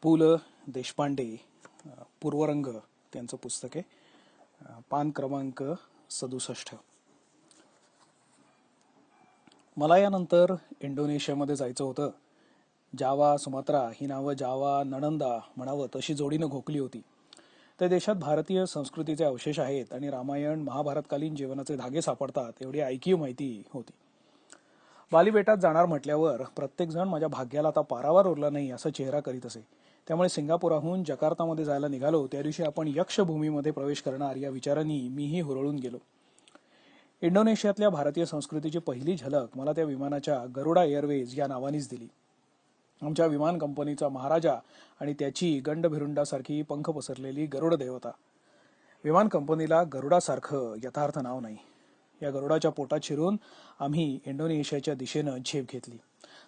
पु ल देशपांडे पूर्वरंग त्यांचं पुस्तक आहे. पान क्रमांक 67. मला यानंतर इंडोनेशियामध्ये जायचं होतं. जावा, सुमात्रा ही नावं जावा, नणंदा म्हणावं तशी जोडीनं घोकली होती. त्या देशात भारतीय संस्कृतीचे अवशेष आहेत आणि रामायण महाभारतकालीन जीवनाचे धागे सापडतात एवढी ऐकीव माहिती होती. बाली बेटात जाणार म्हटल्यावर प्रत्येकजण माझ्या भाग्याला आता पारावर उरला नाही असा चेहरा करीत असे. त्यामुळे सिंगापूरहून जकार्तामध्ये जायला निघालो त्या दिवशी आपण यक्षभूमीमध्ये प्रवेश करणार या विचारांनी मीही हुरळून गेलो. इंडोनेशियातल्या भारतीय संस्कृतीची पहिली झलक मला त्या विमानाच्या गरुडा एअरवेज या नावानेच दिली. आमच्या विमान कंपनीचा महाराजा आणि त्याची गंडभिरुंडासारखी पंख पसरलेली गरुड देवता. विमान कंपनीला गरुडासारखं यथार्थ नाव नाही. या गरुडाच्या पोटात शिरून आम्ही इंडोनेशियाच्या दिशेनं झेप घेतली.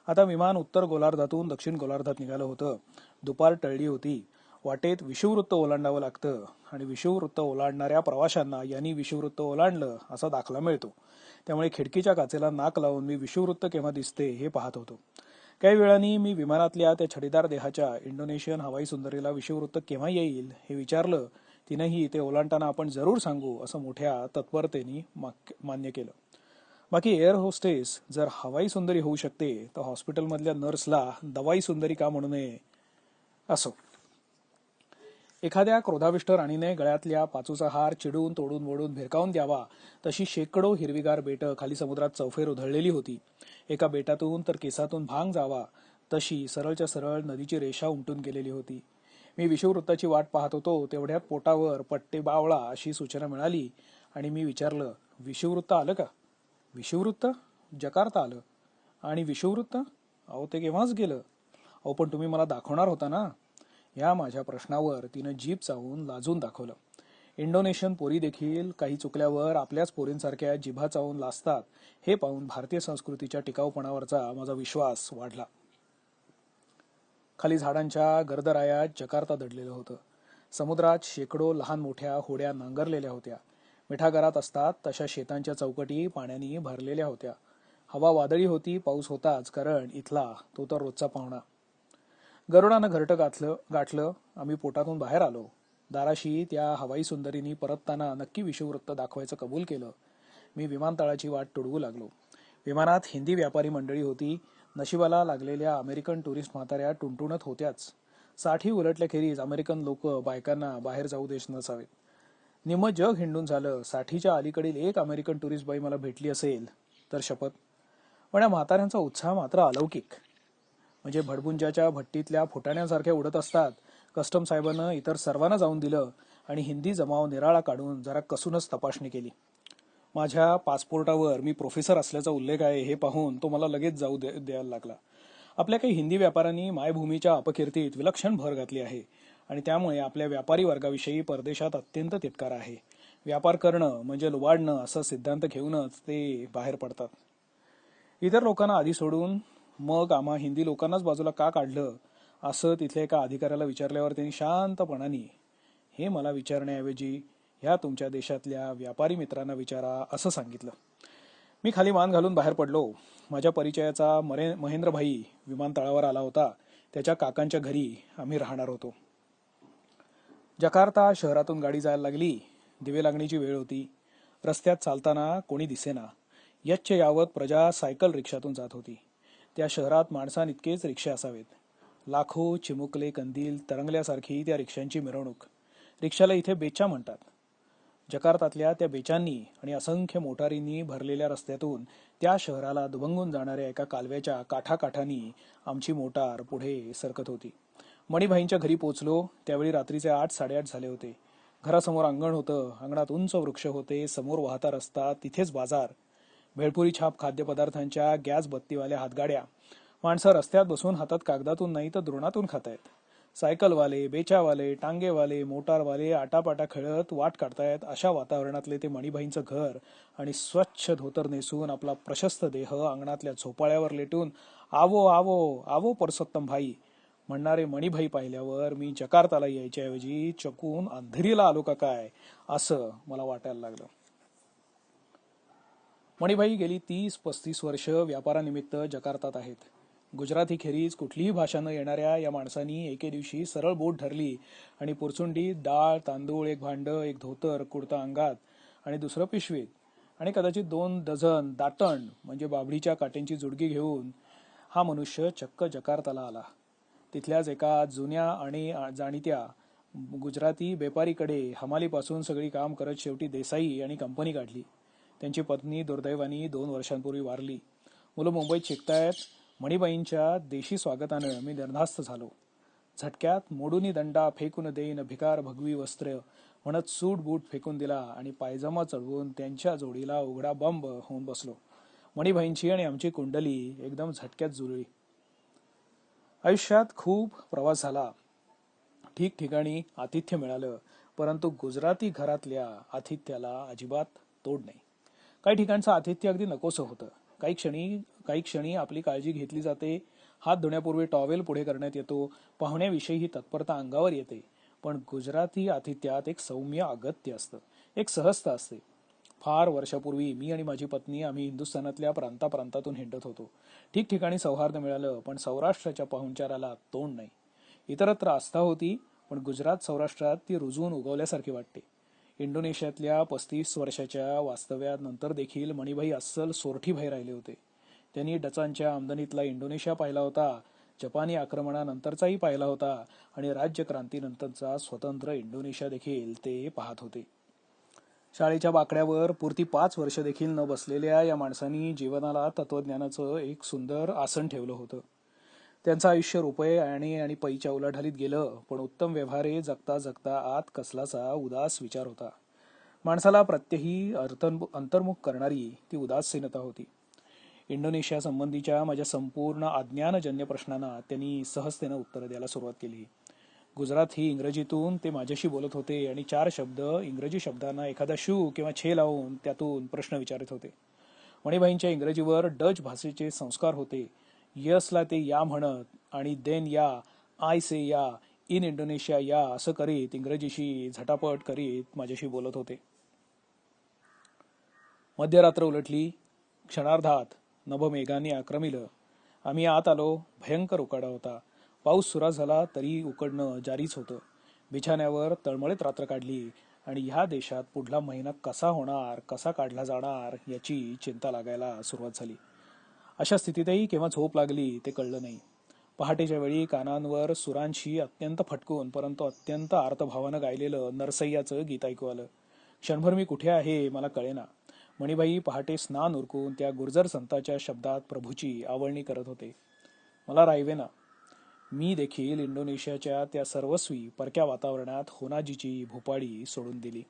आता विमान उत्तर गोलार्धातून दक्षिण गोलार्धात निघालं होतं. दुपार टळली होती. वाटेत विषुववृत्त ओलांडावं लागतं आणि विषुववृत्त ओलांडणाऱ्या प्रवाशांना यांनी विषुववृत्त ओलांडलं असा दाखला मिळतो. त्यामुळे खिडकीच्या काचेला नाक लावून मी विषुववृत्त केव्हा दिसते हे पाहत होतो. काही वेळांनी मी विमानातल्या त्या छडीदार देहाच्या इंडोनेशियन हवाई सुंदरीला विषुववृत्त केव्हा येईल हे विचारलं. तिनंही ते ओलांडताना आपण जरूर सांगू असं मोठ्या तत्परतेने मान्य केलं. बाकी एअर होस्टेस जर हवाई सुंदरी होऊ शकते तर हॉस्पिटलमधल्या नर्सला दवाई सुंदरी का म्हणू नये. असो. एखाद्या क्रोधाविष्ट राणीने गळ्यातल्या पाचूचा हार चिडून तोडून मोडून भिरकावून द्यावा तशी शेकडो हिरवीगार बेटं खाली समुद्रात चौफेर उधळलेली होती. एका बेटातून तर केसातून भांग जावा तशी सरळच्या सरळ नदीची रेषा उमटून गेलेली होती. मी विषुववृत्ताची वाट पाहत होतो तेवढ्यात पोटावर पट्टे बावळा अशी सूचना मिळाली आणि मी विचारलं, विषुववृत्त आलं का? विषुववृत्त? जकार्ता आलं. आणि विषुववृत्त? अहो ते केव्हाच गेलं. अहो पण तुम्ही मला दाखवणार होता ना. या माझ्या प्रश्नावर तिनं जीभ चावून लाजून दाखवलं. इंडोनेशियन पोरी देखील काही चुकल्यावर आपल्याच पोरींसारख्या जिभा चावून लाजतात हे पाहून भारतीय संस्कृतीच्या टिकाऊपणावरचा माझा विश्वास वाढला. खाली झाडांच्या गर्दरायात जकार्ता दडलेलं होतं. समुद्रात शेकडो लहान मोठ्या होड्या नांगरलेल्या होत्या. मिठागरात असतात तशा शेतांच्या चौकटी पाण्याने भरलेल्या होत्या. हवा वादळी होती. पाऊस होताच कारण इथला तो तर रोजचा पाहुणा. गरुडानं घरटं गाठलं. आम्ही पोटातून बाहेर आलो. दाराशी त्या हवाई सुंदरीनी परतताना नक्की विषुववृत्त दाखवायचं कबूल केलं. मी विमानतळाची वाट तुडवू लागलो. विमानात हिंदी व्यापारी मंडळी होती. नशिबाला लागलेल्या अमेरिकन टुरिस्ट म्हाताऱ्या टुणटुणत होत्याच. 60 उलटल्याखेरीज अमेरिकन लोक बायकांना बाहेर जाऊ देत नसावेत. निम्मं जग हिंडून झालं. 60च्या अलीकडील एक अमेरिकन टुरिस्ट बाई मला भेटली असेल तर शपथ. पण या म्हाताऱ्यांचा उत्साह मात्र अलौकिक. म्हणजे भडबुंजाच्या भट्टीतल्या फुटाण्यांसारख्या उडत असतात. कस्टम साहेबानं इतर सर्वांना जाऊन दिलं आणि हिंदी जमाव निराळा काढून जरा कसूनच तपासणी केली. माझ्या पासपोर्टावर मी प्रोफेसर असल्याचा उल्लेख आहे हे पाहून तो मला लगेच जाऊ द्यायला लागला. आपल्या काही हिंदी व्यापाऱ्यांनी मायभूमीच्या अपकीर्तीत विलक्षण भर घातली आहे आणि त्यामुळे आपल्या व्यापारी वर्गाविषयी परदेशात अत्यंत तिटकार आहे. व्यापार करणं म्हणजे लुबाडणं असा सिद्धांत घेऊनच ते बाहेर पडतात. इतर लोकांना आधी सोडून मग आम्हा हिंदी लोकांनाच बाजूला का काढलं असं तिथल्या एका अधिकाऱ्याला विचारल्यावर त्यांनी शांतपणाने, हे मला विचारण्याऐवजी ह्या तुमच्या देशातल्या व्यापारी मित्रांना विचारा असं सांगितलं. मी खाली मान घालून बाहेर पडलो. माझ्या परिचयाचा महेंद्रभाई विमानतळावर आला होता. त्याच्या काकांच्या घरी आम्ही राहणार होतो. जकार्ता शहरातून गाडी जायला लागली. दिवे लागण्याची वेळ होती. रस्त्यात चालताना कोणी दिसेना. यच्च यावत प्रजा सायकल रिक्षातून जात होती. त्या शहरात माणसांइतकेच रिक्षा असावेत. लाखो चिमुकले कंदील तरंगल्यासारखी त्या रिक्षांची मिरवणूक. रिक्षाला इथे बेचा म्हणतात. जकार्तातल्या त्या बेचांनी आणि असंख्य मोटारींनी भरलेल्या रस्त्यातून त्या शहराला दुभंगून जाणाऱ्या एका कालव्याच्या काठाकाठानी आमची मोटार पुढे सरकत होती. मणिभाईंच्या घरी पोचलो त्यावेळी रात्रीचे 8-8:30 झाले होते. घरासमोर अंगण होतं. अंगणात उंच वृक्ष होते. समोर वाहता रस्ता. तिथेच बाजार. भेळपुरी छाप खाद्यपदार्थांच्या गॅस बत्तीवाल्या हातगाड्या. माणसं रस्त्यात बसून हातात कागदातून नाही तर द्रोणातून खातायत. सायकलवाले, बेचावाले, टांगेवाले, मोटारवाले आटापाटा खेळत वाट काढतायत. अशा वातावरणातले ते मणिभाईंचं घर आणि स्वच्छ धोतर नेसून आपला प्रशस्त देह अंगणातल्या झोपाळ्यावर लेटून आवो आवो आवो परसोत्तम भाई म्हणणारे मणिभाई पाहिल्यावर मी जकार्ताला यायच्याऐवजी चकून अंधेरीला आलो का काय असं मला वाटायला लागलं. मणिभाई गेली 30-35 वर्ष व्यापारानिमित्त जकार्तात आहेत. गुजराती खेरीज कुठलीही भाषा न येणाऱ्या या माणसांनी एके दिवशी सरळ बोट धरली आणि पुरचुंडीत डाळ तांदूळ, एक भांड, एक धोतर, कुर्ता अंगात आणि दुसरं पिशवीत आणि कदाचित 2 डझन दाटण म्हणजे बाभळीच्या काट्यांची जुडगी घेऊन हा मनुष्य चक्क जकार्ताला आला. तिथल्याच एका जुन्या आणि जाणीत्या गुजराती बेपारीकडे हमालीपासून सगळी काम करत शेवटी देसाई आणि कंपनी काढली. त्यांची पत्नी दुर्दैवानी 2 वर्षांपूर्वी वारली. मुलं मुंबईत शिकतायत. मणीबाईंच्या देशी स्वागतानं मी निर्धास्त झालो. झटक्यात मोडूनी दंडा फेकून देईन भिकार भगवी वस्त्र म्हणत सूट बूट फेकून दिला आणि पायजमा चढवून त्यांच्या जोडीला उघडा बंब होऊन बसलो. मणीबाईंची आणि आमची कुंडली एकदम झटक्यात जुळली. आयुष्यात खूप प्रवास झाला, ठिकठिकाणी आतिथ्य मिळालं, परंतु गुजराती घरातल्या आतिथ्याला अजिबात तोड नाही. काही ठिकाणचं आतिथ्य अगदी नकोसं होतं. काही क्षणी आपली काळजी घेतली जाते, हात धुण्यापूर्वी टॉवेल पुढे करण्यात येतो, पाहुण्याविषयी ही तत्परता अंगावर येते. पण गुजराती आतिथ्यात एक सौम्य अगत्य असतं, एक सहजता असते. फार वर्षापूर्वी मी आणि माझी पत्नी आम्ही हिंदुस्थानातल्या प्रांतातून हिंडत होतो. ठिकठिकाणी सौहार्द मिळालं, पण सौराष्ट्राच्या पाहुणचाराला तोंड नाही. इतरत्र आस्था होती, पण गुजरात सौराष्ट्रात ती रुजवून उगवल्यासारखी वाटते. इंडोनेशियातल्या 35 वर्षाच्या वास्तव्यात नंतर देखील मणिभाई अस्सल सोरठीभाई राहिले होते. त्यांनी डचांच्या आमदनीतला इंडोनेशिया पाहिला होता, जपानी आक्रमणानंतरचाही पाहिला होता आणि राज्यक्रांतीनंतरचा स्वतंत्र इंडोनेशिया देखील ते पाहत होते. शाळेच्या बाकड्यावर पुरती 5 वर्ष देखील न बसलेल्या या माणसांनी जीवनाला तत्वज्ञानाचं एक सुंदर आसन ठेवलं होतं. त्यांचं आयुष्य रुपये आणि पैच्या उलाढालीत गेलं, पण उत्तम व्यवहारे जगता जगता आत कसलासा उदास विचार होता. माणसाला प्रत्यही अंतर्मुख करणारी ती उदासीनता होती. इंडोनेशिया संबंधीच्या माझ्या संपूर्ण अज्ञानजन्य प्रश्नांना त्यांनी सहजतेनं उत्तरं द्यायला सुरुवात केली. गुजराती इंग्रजीतून ते माझ्याशी बोलत होते आणि 4 शब्द इंग्रजी शब्दांना एखादा शू किंवा छे लावून त्यातून प्रश्न विचारत होते. मणिभाईंच्या इंग्रजीवर डच भाषेचे संस्कार होते. यसला ते या म्हणत आणि देन या, आय से या, इन इंडोनेशिया या असं करीत इंग्रजीशी झटापट करीत माझ्याशी बोलत होते. मध्यरात्र उलटली. क्षणार्धात नभमेघांनी आक्रमिलं. आम्ही आत आलो. भयंकर उकाडा होता. पाऊस सुरा झाला तरी उकडणं जारीच होतं. बिछाण्यावर तळमळीत रात्र काढली आणि ह्या देशात पुढला महिना कसा होणार, कसा काढला जाणार याची चिंता लागायला सुरुवात झाली. अशा स्थितीतही केव्हा झोप लागली ते कळलं नाही. पहाटेच्या वेळी कानांवर सुरांशी अत्यंत फटकून परंतु अत्यंत आर्तभावानं गायलेलं नरसय्याचं गीत ऐकू आलं. क्षणभर मी कुठे आहे मला कळेना. मणिभाई पहाटे स्नान उरकून त्या गुर्जर संतांच्या शब्दात प्रभूची आवळणी करत होते. मला रायवेना. मी देखील इंडोनेशियाच्या त्या सर्वस्वी परक्या वातावरणात होनाजीची भोपाळी सोडून दिली.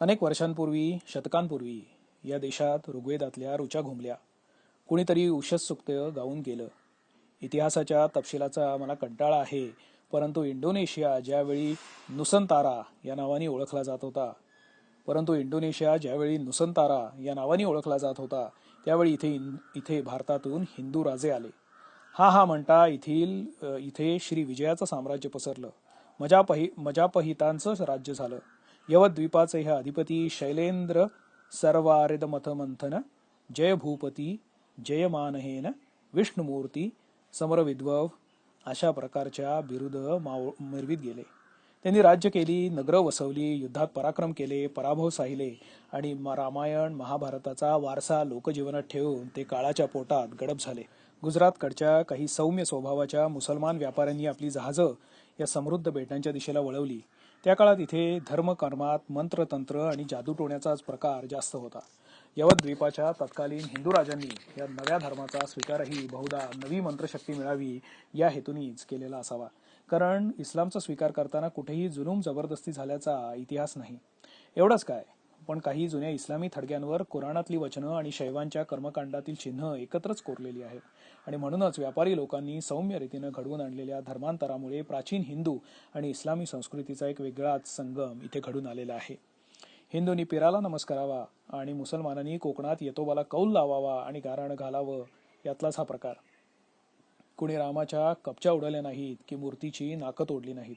अनेक वर्षांपूर्वी, शतकांपूर्वी या देशात ऋग्वेदातल्या ऋचा घुमल्या. कुणीतरी उषःसूक्त गाऊन गेलं. इतिहासाच्या तपशिलाचा मला कंटाळा आहे, परंतु इंडोनेशिया ज्यावेळी नुसंतारा या नावाने ओळखला जात होता त्यावेळी इथे भारतातून हिंदू राजे आले. हा म्हणता इथे श्री विजयाचं साम्राज्य पसरलं. मजापहितांचं राज्य झालं. यवत द्वीपाचे हे अधिपती शैलेंद्र सर्वारिदमथमंथन जय भूपती जयमानहेन विष्णुमूर्ती समरविद्वव अशा प्रकारच्या बिरुद मिरवीत गेले. त्यांनी राज्य केली, नगरं वसवली, युद्धात पराक्रम केले, पराभव साहिले आणि रामायण महाभारताचा वारसा लोकजीवनात ठेवून ते काळाच्या पोटात गडप झाले. गुजरातकडच्या काही सौम्य स्वभावाच्या मुसलमान व्यापाऱ्यांनी आपली जहाजं या समृद्ध बेटांच्या दिशेला वळवली. त्या काळात इथे धर्मकर्मात मंत्रतंत्र आणि जादूटोण्याचाच प्रकार जास्त होता. यवत द्वीपाच्या तत्कालीन हिंदू राजांनी या नव्या धर्माचा स्वीकारही बहुधा नवी मंत्रशक्ती मिळावी या हेतूनीच केलेला असावा, कारण इस्लामचा स्वीकार करताना कुठेही जुलूम जबरदस्ती झाल्याचा इतिहास नाही. एवढंच काय, पण काही जुन्या इस्लामी थडग्यांवर कुराणातली वचनं आणि शैवांच्या कर्मकांडातील चिन्ह एकत्रच कोरलेली आहेत आणि म्हणूनच व्यापारी लोकांनी सौम्य रीतीनं घडवून आणलेल्या धर्मांतरामुळे प्राचीन हिंदू आणि इस्लामी संस्कृतीचा एक वेगळाच संगम इथे घडून आलेला आहे. हिंदूंनी पिराला नमस्कारावा आणि मुसलमानांनी कोकणात येतोबाला कौल लावावा आणि गाराणं घालावं यातलाच हा प्रकार. कुणी रामाच्या कपच्या उडवल्या नाहीत की मूर्तीची नाकं तोडली नाहीत.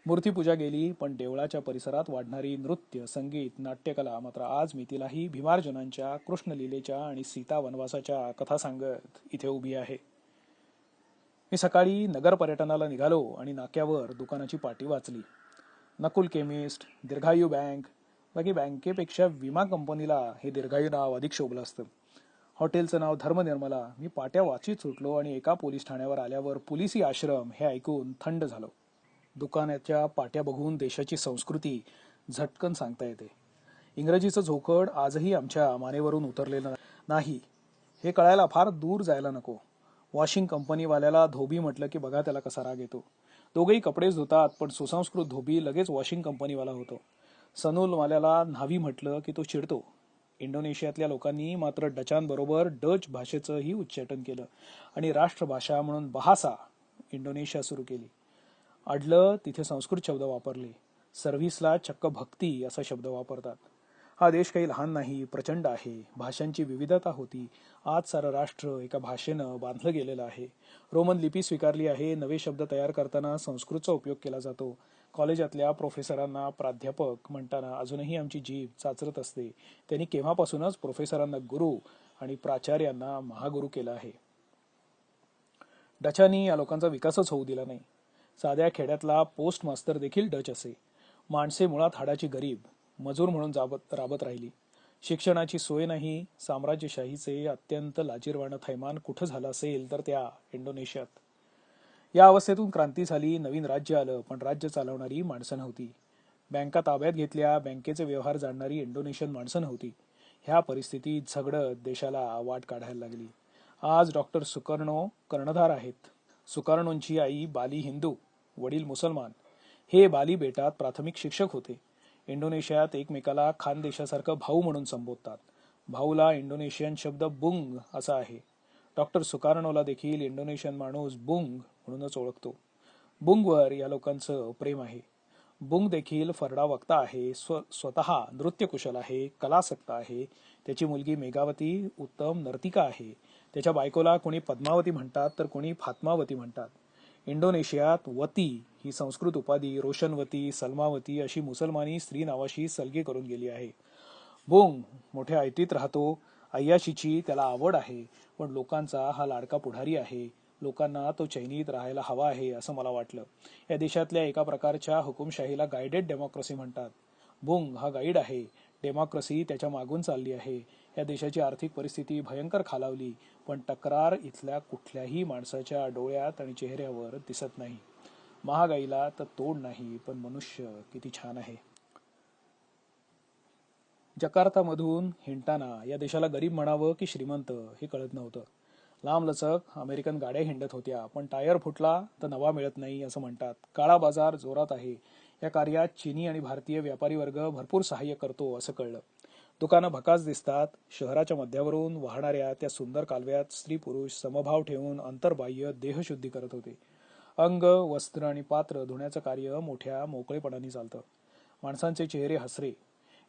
मूर्तीपूजा गेली, पण देवळाच्या परिसरात वाढणारी नृत्य, संगीत, नाट्यकला मात्र आज मितीलाही भीमार्जुनांच्या, कृष्णलीलेच्या आणि सीता वनवासाच्या कथा सांगत इथे उभी आहे. मी सकाळी नगर पर्यटनाला निघालो आणि नाक्यावर दुकानाची पाटी वाचली. Nakul chemist, Dirghayu bank. बाकी बँकेपेक्षा विमा कंपनीला हे दीर्घायू नाव अधिक शोभलं असतं. हॉटेलचं नाव धर्मनिर्मला. मी पाट्या वाचीत सुटलो आणि एका पोलीस ठाण्यावर आल्यावर पोलिसी आश्रम हे ऐकून थंड झालो. दुकानाच्या पाट्या बघून देशाची संस्कृती झटकन सांगता येते. इंग्रजीचं झोकड आजही आमच्या मानेवरून उतरलेलं नाही हे कळायला फार दूर जायला नको. वॉशिंग कंपनीवाल्याला धोबी म्हटलं की बघा त्याला कसा राग येतो. दोघेही कपडेच धुतात, पण सुसंस्कृत धोबी लगेच वॉशिंग कंपनीवाला होतो. सनूलवाल्याला न्हावी म्हटलं की तो चिडतो. इंडोनेशियातल्या लोकांनी मात्र डचांबरोबर डच भाषेचंही उच्चाटन केलं आणि राष्ट्रभाषा म्हणून बहासा इंडोनेशिया सुरू केली. अडलं तिथे संस्कृत शब्द वापरले. सर्व्हिसला चक्क भक्ती असा शब्द वापरतात. हा देश काही लहान नाही, प्रचंड आहे. भाषांची विविधता होती. आज सारं राष्ट्र एका भाषेनं बांधलं गेलेलं आहे. रोमन लिपी स्वीकारली आहे. नवे शब्द तयार करताना संस्कृतचा उपयोग केला जातो. कॉलेजातल्या प्रोफेसरांना प्राध्यापक म्हणताना अजूनही आमची जीभ चाचरत असते. त्यांनी केव्हापासूनच प्रोफेसरांना गुरु आणि प्राचार्यांना महागुरु केलं आहे. डचांनी या लोकांचा विकासच होऊ दिला नाही. साध्या खेड्यातला पोस्ट मास्तर देखील डच असे. माणसे मुळात हाडाची गरीब, मजूर म्हणून राबत राहिली. शिक्षणाची सोय नाही. साम्राज्यशाहीचे अत्यंत लाजिरवाणं थैमान कुठं झालं असेल तर त्या इंडोनेशियात. या अवस्थेतून क्रांती झाली. नवीन राज्य आलं, पण राज्य चालवणारी माणसं नव्हती. बँका ताब्यात घेतल्या, बँकेचे व्यवहार जाणणारी इंडोनेशियन माणसं नव्हती. ह्या परिस्थितीत झगडत देशाला वाट काढायला लागली. आज डॉक्टर सुकर्णो कर्णधार आहेत. सुकार्णोंची आई बाली हिंदू, वडील मुसलमान. हे बाली बेटात प्राथमिक शिक्षक होते. इंडोनेशियात एकमेकाला खानदेशासारखं भाऊ म्हणून संबोधतात. भाऊला इंडोनेशियन शब्द बुंग असा आहे. डॉक्टर सुकार्णोला देखील इंडोनेशियन माणूस बुंग म्हणूनच ओळखतो. बुंगवर या लोकांचं प्रेम आहे. बुंग देखील फरडा वक्ता आहे. स्वतः नृत्यकुशल आहे, कलासक्त आहे. त्याची मुलगी मेघावती उत्तम नर्तिका आहे. त्याच्या बायकोला कोणी पद्मावती म्हणतात तर कोणी फात्मावती म्हणतात. इंडोनेशियात वती ही संस्कृत उपाधी रोशनवती, सलमावती अशी मुसलमानी स्त्री नावाशी सलगी करून गेली आहे. बुंग मोठ्या ऐटीत राहतो. अय्याशीची त्याला आवड आहे, पण लोकांचा हा लाडका पुढारी आहे. लोकांना तो चैनीत राहायला हवा आहे असं मला वाटलं. या देशातल्या एका प्रकारच्या हुकुमशाहीला गायडेड डेमोक्रेसी म्हणतात. बुंग हा गाईड आहे. डेमोक्रेसी त्याच्या मागून चालली आहे. या देशाची आर्थिक परिस्थिती भयंकर खालावली, पण तक्रार इथल्या कुठल्याही माणसाच्या डोळ्यात आणि चेहऱ्यावर दिसत नाही. महागाईला तर तोड नाही, पण मनुष्य किती छान आहे. जकार्तामधून हिंडताना या देशाला गरीब म्हणावं की श्रीमंत हे कळत नव्हतं. लांबलचक अमेरिकन गाड्या हिंडत होत्या, पण टायर फुटला तर नवा मिळत नाही असं म्हणतात. काळा बाजार जोरात आहे. या कार्यात चीनी आणि भारतीय व्यापारी वर्ग भरपूर सहाय्य करतो असं कळलं. दुकानं भकास दिसतात. शहराच्या मध्यावरून वाहणाऱ्या त्या सुंदर कालव्यात स्त्री पुरुष समभाव ठेवून अंतर्बाह्य देहशुद्धी करत होते. अंग, वस्त्र आणि पात्र धुण्याचं कार्य मोठ्या मोकळेपणाने चालतं. माणसांचे चेहरे हसरे.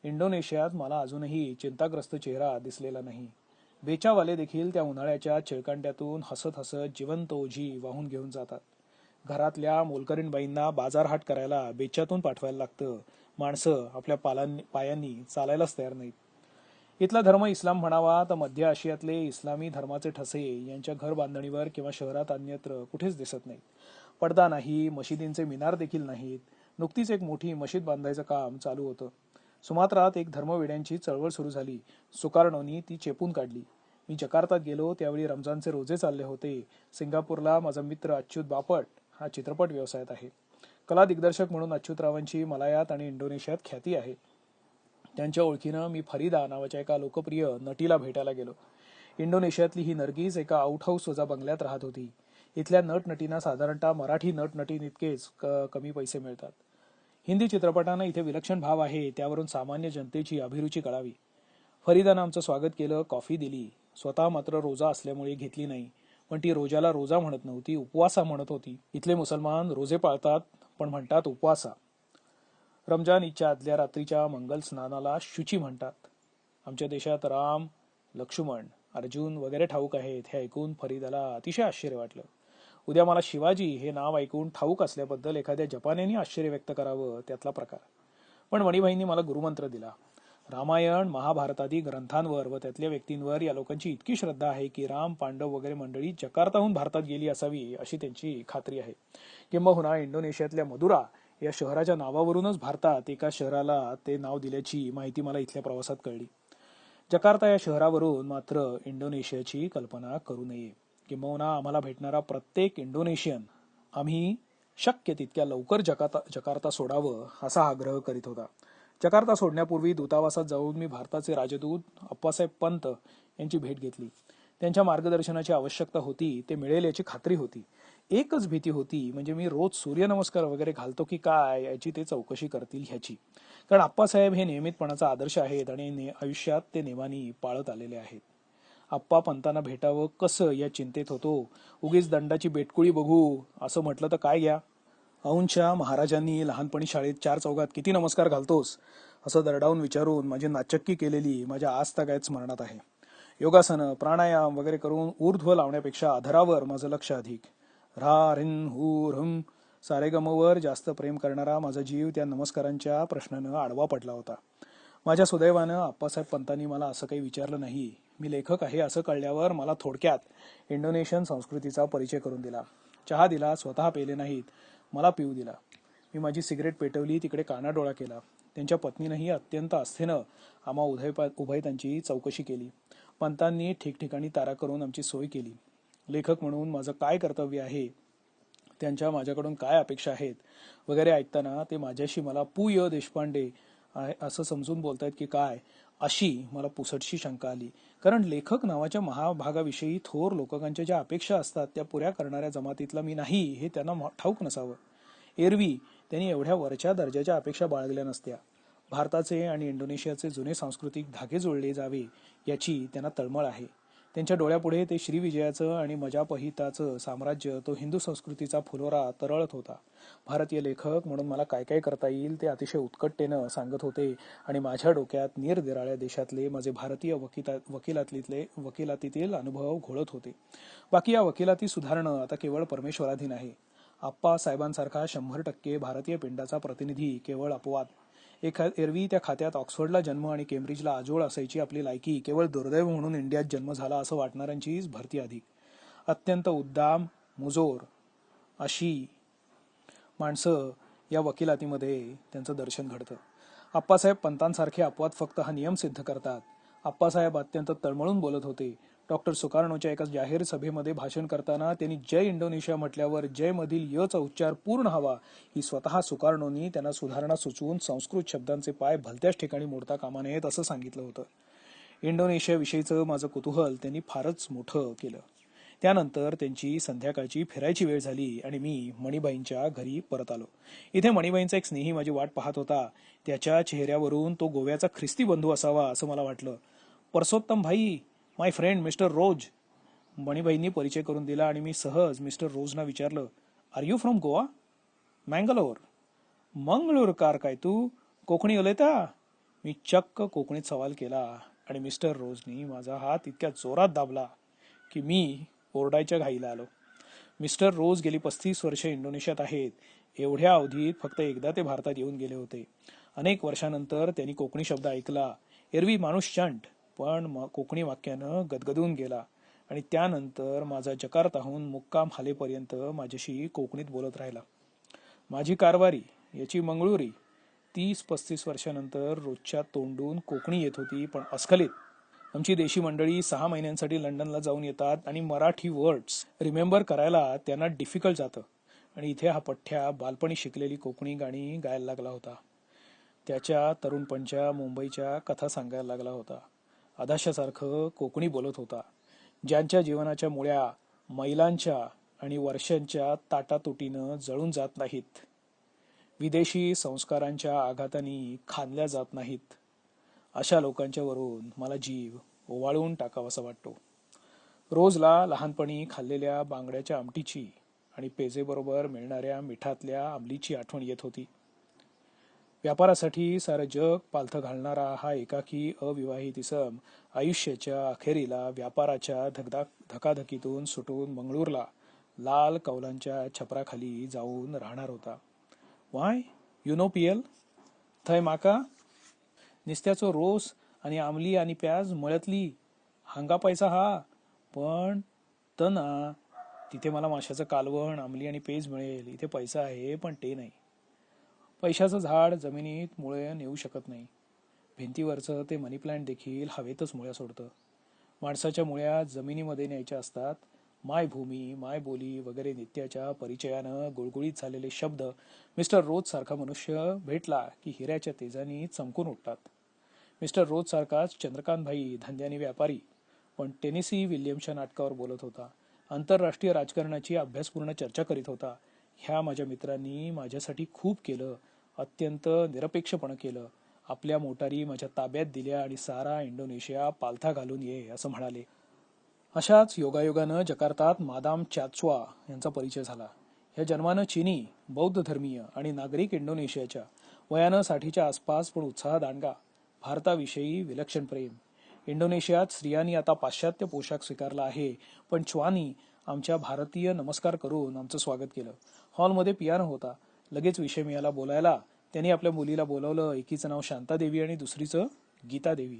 इंडोनेशियात मला अजूनही चिंताग्रस्त चेहरा दिसलेला नाही. बेचावाले देखील त्या उन्हाळ्याच्या चिळकांड्यातून हसत हसत जिवंत ओझी वाहून घेऊन जातात. घरातल्या मोलकरीणबाईंना बाजारहाट करायला बेच्यातून पाठवायला लागतं. माणसं आपल्या पायांनी चालायलाच तयार नाहीत. इथला धर्म इस्लाम म्हणावा तर मध्य आशियातले इस्लामी धर्माचे ठसे यांच्या घर बांधणीवर किंवा शहरात अन्यत्र कुठेच दिसत नाहीत. पडदा नाही, मशिदींचे मिनार देखील नाहीत. नुकतीच एक मोठी मशीद बांधायचं काम चालू होतं. सुमात्रात एक धर्मवेड्यांची चळवळ सुरू झाली. सुकार्णोनी ती चेपून काढली. मी जकार्तात गेलो त्यावेळी रमजानचे रोजे चालले होते. सिंगापूरला माझा मित्र अच्युत बापट हा चित्रपट व्यवसायात आहे. कला दिग्दर्शक म्हणून अच्युतरावांची मलायात आणि इंडोनेशियात ख्याती आहे. त्यांच्या ओळखीनं मी फरीदा नावाच्या एका लोकप्रिय नटीला भेटायला गेलो. इंडोनेशियातली ही नर्गीस एका आउटहाऊस वजा बंगल्यात राहत होती. इथल्या नटनटींना साधारणतः मराठी नटनटींइतकेच कमी पैसे मिळतात. हिंदी चित्रपटांना इथे विलक्षण भाव आहे, त्यावरून सामान्य जनतेची अभिरुची कळावी. फरीदानं आमचं स्वागत केलं, कॉफी दिली. स्वतः मात्र रोजा असल्यामुळे घेतली नाही, पण ती रोजाला रोजा म्हणत नव्हती, उपवासा म्हणत होती. इथले मुसलमान रोजे पाळतात, पण म्हणतात उपवासा. रमजान ईदच्या आदल्या रात्रीच्या मंगल स्नानाला शुची म्हणतात. आमच्या देशात राम, लक्ष्मण, अर्जुन वगैरे ठाऊक आहेत हे ऐकून फरीदाला अतिशय आश्चर्य वाटलं. उद्या मला शिवाजी हे नाव ऐकून ठाऊक असल्याबद्दल एखाद्या जपान्याने आश्चर्य व्यक्त करावं त्यातला प्रकार. पण मणिभाईंनी मला गुरुमंत्र दिला. रामायण महाभारतादी ग्रंथांवर व त्यातल्या व्यक्तींवर या लोकांची इतकी श्रद्धा आहे की राम पांडव वगैरे मंडळी जकार्ताहून भारतात गेली असावी अशी त्यांची खात्री आहे. किंबहुना इंडोनेशियातल्या मदुरा या शहराच्या नावावरूनच भारतात एका शहराला ते नाव दिल्याची माहिती मला इथल्या प्रवासात कळली. जकार्ता या शहरावरून मात्र इंडोनेशियाची कल्पना करू नये. किंबहुना आम्हाला भेटणारा प्रत्येक इंडोनेशियन आम्ही शक्य तितक्या लवकर जकार्ता सोडावं असा आग्रह करीत होता. जकार्ता सोडण्यापूर्वी दूतावासात जाऊन मी भारताचे राजदूत अप्पासाहेब पंत यांची भेट घेतली. त्यांच्या मार्गदर्शनाची आवश्यकता होती ते मिळेल याची खात्री होती. एकच भीती होती, म्हणजे मी रोज सूर्यनमस्कार वगैरे घालतो की काय याची ते चौकशी करतील ह्याची. कारण आप्पासाहेब हे नियमितपणाचा आदर्श आहेत आणि आयुष्यात ते नेमानी पाळत आलेले आहेत. आप्पा पंतांना भेटावं कसं या चिंतेत होतो. उगीच दंडाची बेटकुळी बघू असं म्हटलं तर काय घ्या. औंधच्या महाराजांनी लहानपणी शाळेत 4 चौघात किती नमस्कार घालतोस असं दरडावून विचारून माझी नाचक्की केलेली माझ्या आजतागायत स्मरणात आहे. योगासनं प्राणायाम वगैरे करून ऊर्ध्व लावण्यापेक्षा अधरावर माझं लक्ष अधिक. रा रिन हू रम सारेगमवर जास्त प्रेम करणारा माझा जीव त्या नमस्कारांच्या प्रश्नानं आडवा पडला होता. माझ्या सुदैवानं आप्पासाहेब पंतांनी मला असं काही विचारलं नाही. मी लेखक आहे असं कळल्यावर मला थोडक्यात इंडोनेशियन संस्कृतीचा परिचय करून दिला. चहा दिला, स्वतः पेले नाहीत, मला पिऊ दिला. मी माझी सिगरेट पेटवली, तिकडे कानाडोळा केला. त्यांच्या पत्नीनंही अत्यंत आस्थेनं आम्हा उभयतांची चौकशी केली. पंतांनी ठिकठिकाणी तारा करून आमची सोय केली. लेखक म्हणून माझं काय कर्तव्य आहे, त्यांच्या माझ्याकडून काय अपेक्षा आहेत वगैरे ऐकताना ते माझ्याशी मला पु य देशपांडे असं समजून बोलतायत की काय अशी मला पुसटशी शंका आली. कारण लेखक नावाच्या महाभागाविषयी थोर लोकांच्या ज्या अपेक्षा असतात त्या पुऱ्या करणाऱ्या जमातीतला मी नाही हे त्यांना ठाऊक नसावं. एरवी त्यांनी एवढ्या वरच्या दर्जाच्या अपेक्षा बाळगल्या नसत्या. भारताचे आणि इंडोनेशियाचे जुने सांस्कृतिक धागे जोडले जावे याची त्यांना तळमळ आहे. त्यांच्या डोळ्यापुढे ते श्रीविजयाचं आणि मजापहिताचं साम्राज्य, तो हिंदू संस्कृतीचा फुलोरा तरळत होता. भारतीय लेखक म्हणून मला काय काय करता येईल ते अतिशय उत्कटतेनं सांगत होते आणि माझ्या डोक्यात निरनिराळ्या देशातले माझे भारतीय वकिलातीतील अनुभव घोळत होते. बाकी या वकिलाती सुधारणं आता केवळ परमेश्वराधीन आहे. आप्पा साहेबांसारखा 100% भारतीय पिंडाचा प्रतिनिधी केवळ अपवाद. एरवी त्या खात्यात ऑक्सफर्डला जन्म आणि केम्ब्रिजला आजोळ असायची आपली लायकी केवळ दुर्दैव म्हणून इंडियात जन्म झाला असं वाटणाऱ्यांचीच भरती अधिक. अत्यंत उद्दाम मुजोर अशी माणसं या वकिलातीमध्ये त्यांचं दर्शन घडतं. आप्पासाहेब पंतांसारखे अपवाद फक्त हा नियम सिद्ध करतात. आप्पासाहेब अत्यंत तळमळून बोलत होते. डॉक्टर सुकार्णोच्या एका जाहीर सभेमध्ये भाषण करताना त्यांनी जय इंडोनेशिया म्हटल्यावर जय मधील यचा उच्चार पूर्ण हवा ही स्वतः सुकार्णोनी त्यांना सुधारणा सुचवून संस्कृत शब्दांचे पाय भलत्याच ठिकाणी मोडता कामा नयेत असं सांगितलं होतं. इंडोनेशियाविषयीचं माझं कुतूहल त्यांनी फारच मोठं केलं. त्यानंतर त्यांची संध्याकाळची फिरायची वेळ झाली आणि मी मणीबाईंच्या घरी परत आलो. इथे मणीबाईंचा एक स्नेही माझी वाट पाहत होता. त्याच्या चेहऱ्यावरून तो गोव्याचा ख्रिस्ती बंधू असावा असं मला वाटलं. परसोत्तम भाई, माय फ्रेंड मिस्टर रोज, मणीबाईंनी परिचय करून दिला आणि मी सहज मिस्टर रोजना विचारलं, are you from Goa? Mangalore. मंगळूरकार काय तू? कोकणी उलयता? मी चक्क कोकणीत सवाल केला आणि मिस्टर रोजनी माझा हात इतक्या जोरात दाबला की मी ओरडायच्या घाईला आलो. मिस्टर रोज गेली 35 वर्षे इंडोनेशियात आहेत. एवढ्या अवधीत फक्त एकदा ते भारतात येऊन गेले होते. अनेक वर्षानंतर त्यांनी कोकणी शब्द ऐकला. एरवी माणूस शंट, पण कोकणी वाक्यानं गदगदून गेला आणि त्यानंतर माझा जकार्ताहून मुक्काम हालेपर्यंत माझ्याशी कोकणीत बोलत राहिला. माझी कारवारी, याची मंगळुरी 30-35 वर्षानंतर रोजच्या तोंडून कोकणी येत होती, पण अस्खलित. आमची देशी मंडळी 6 महिन्यांसाठी लंडनला जाऊन येतात आणि मराठी वर्ड्स रिमेंबर करायला त्यांना डिफिकल्ट जातं. आणि इथे हा पठ्ठ्या बालपणी शिकलेली कोकणी गाणी गायला लागला होता. त्याच्या तरुणपणच्या मुंबईच्या कथा सांगायला लागला होता. आदाशासारखं कोकणी बोलत होता. ज्यांच्या जीवनाच्या मुळ्या मैलांच्या आणि वर्षांच्या ताटातुटीनं जळून जात नाहीत, विदेशी संस्कारांच्या आघातांनी खांदल्या जात नाहीत, अशा लोकांच्या वरून मला जीव ओवाळून टाकावासा वाटतो. रोजला लहानपणी खाल्लेल्या बांगड्याच्या आमटीची आणि पेजेबरोबर मिळणाऱ्या मिठातल्या आंबलीची आठवण येत होती. व्यापारासाठी सारं जग पालथं घालणारा हा एकाकी अविवाहित इसम आयुष्याच्या अखेरीला व्यापाराच्या धकाधकीतून सुटून मंगळूरला लाल कौलांच्या छपराखाली जाऊन राहणार होता. Y you know PL? थय माका? निस्त्याचो रोस आणि आमली आणि प्याज मळ्यातली हांगा पैसा हा, पण ना तिथे मला माशाचं कालवण आमली आणि पेज मिळेल. इथे पैसा आहे पण ते नाही. पैशाचं झाड जमिनीत मुळे नेऊ शकत नाही. भिंतीवरचं ते मनी प्लांट देखील हवेतच मुळ्या सोडतं. माणसाच्या मुळ्या जमिनीमध्ये न्यायच्या असतात. मायभूमी, मायबोली वगैरे नित्याच्या परिचयानं गुळगुळीत झालेले शब्द मिस्टर रोज सारखा मनुष्य भेटला की हिऱ्याच्या तेजानी चमकून उठतात. मिस्टर रोज सारखाच चंद्रकांतभाई धंद्यानी व्यापारी, पण टेनेसी विल्यमच्या नाटकावर बोलत होता. आंतरराष्ट्रीय राजकारणाची अभ्यासपूर्ण चर्चा करीत होता. ह्या माझ्या मित्रांनी माझ्यासाठी खूप केलं, अत्यंत निरपेक्षपणे केलं. आपल्या मोटारी माझ्या ताब्यात दिल्या आणि सारा इंडोनेशिया पालथा घालून ये असं म्हणाले. अशाच योगायोगानं जकार्तात मादाम चात्स्वा यांचा परिचय झाला. या जन्मानं चीनी, बौद्ध धर्मीय आणि नागरिक इंडोनेशियाच्या, वयानं 60च्या आसपास पण उत्साह दांडगा. भारताविषयी विलक्षण प्रेम. इंडोनेशियात स्त्रियांनी आता पाश्चात्य पोशाख स्वीकारला आहे, पण च्वानी आमच्या भारतीय नमस्कार करून आमचं स्वागत केलं. हॉलमध्ये पियानो होता. लगेच विषय मिळाला बोलायला. त्यांनी आपल्या मुलीला बोलावलं. एकीचं नाव शांतादेवी आणि दुसरीचं गीतादेवी.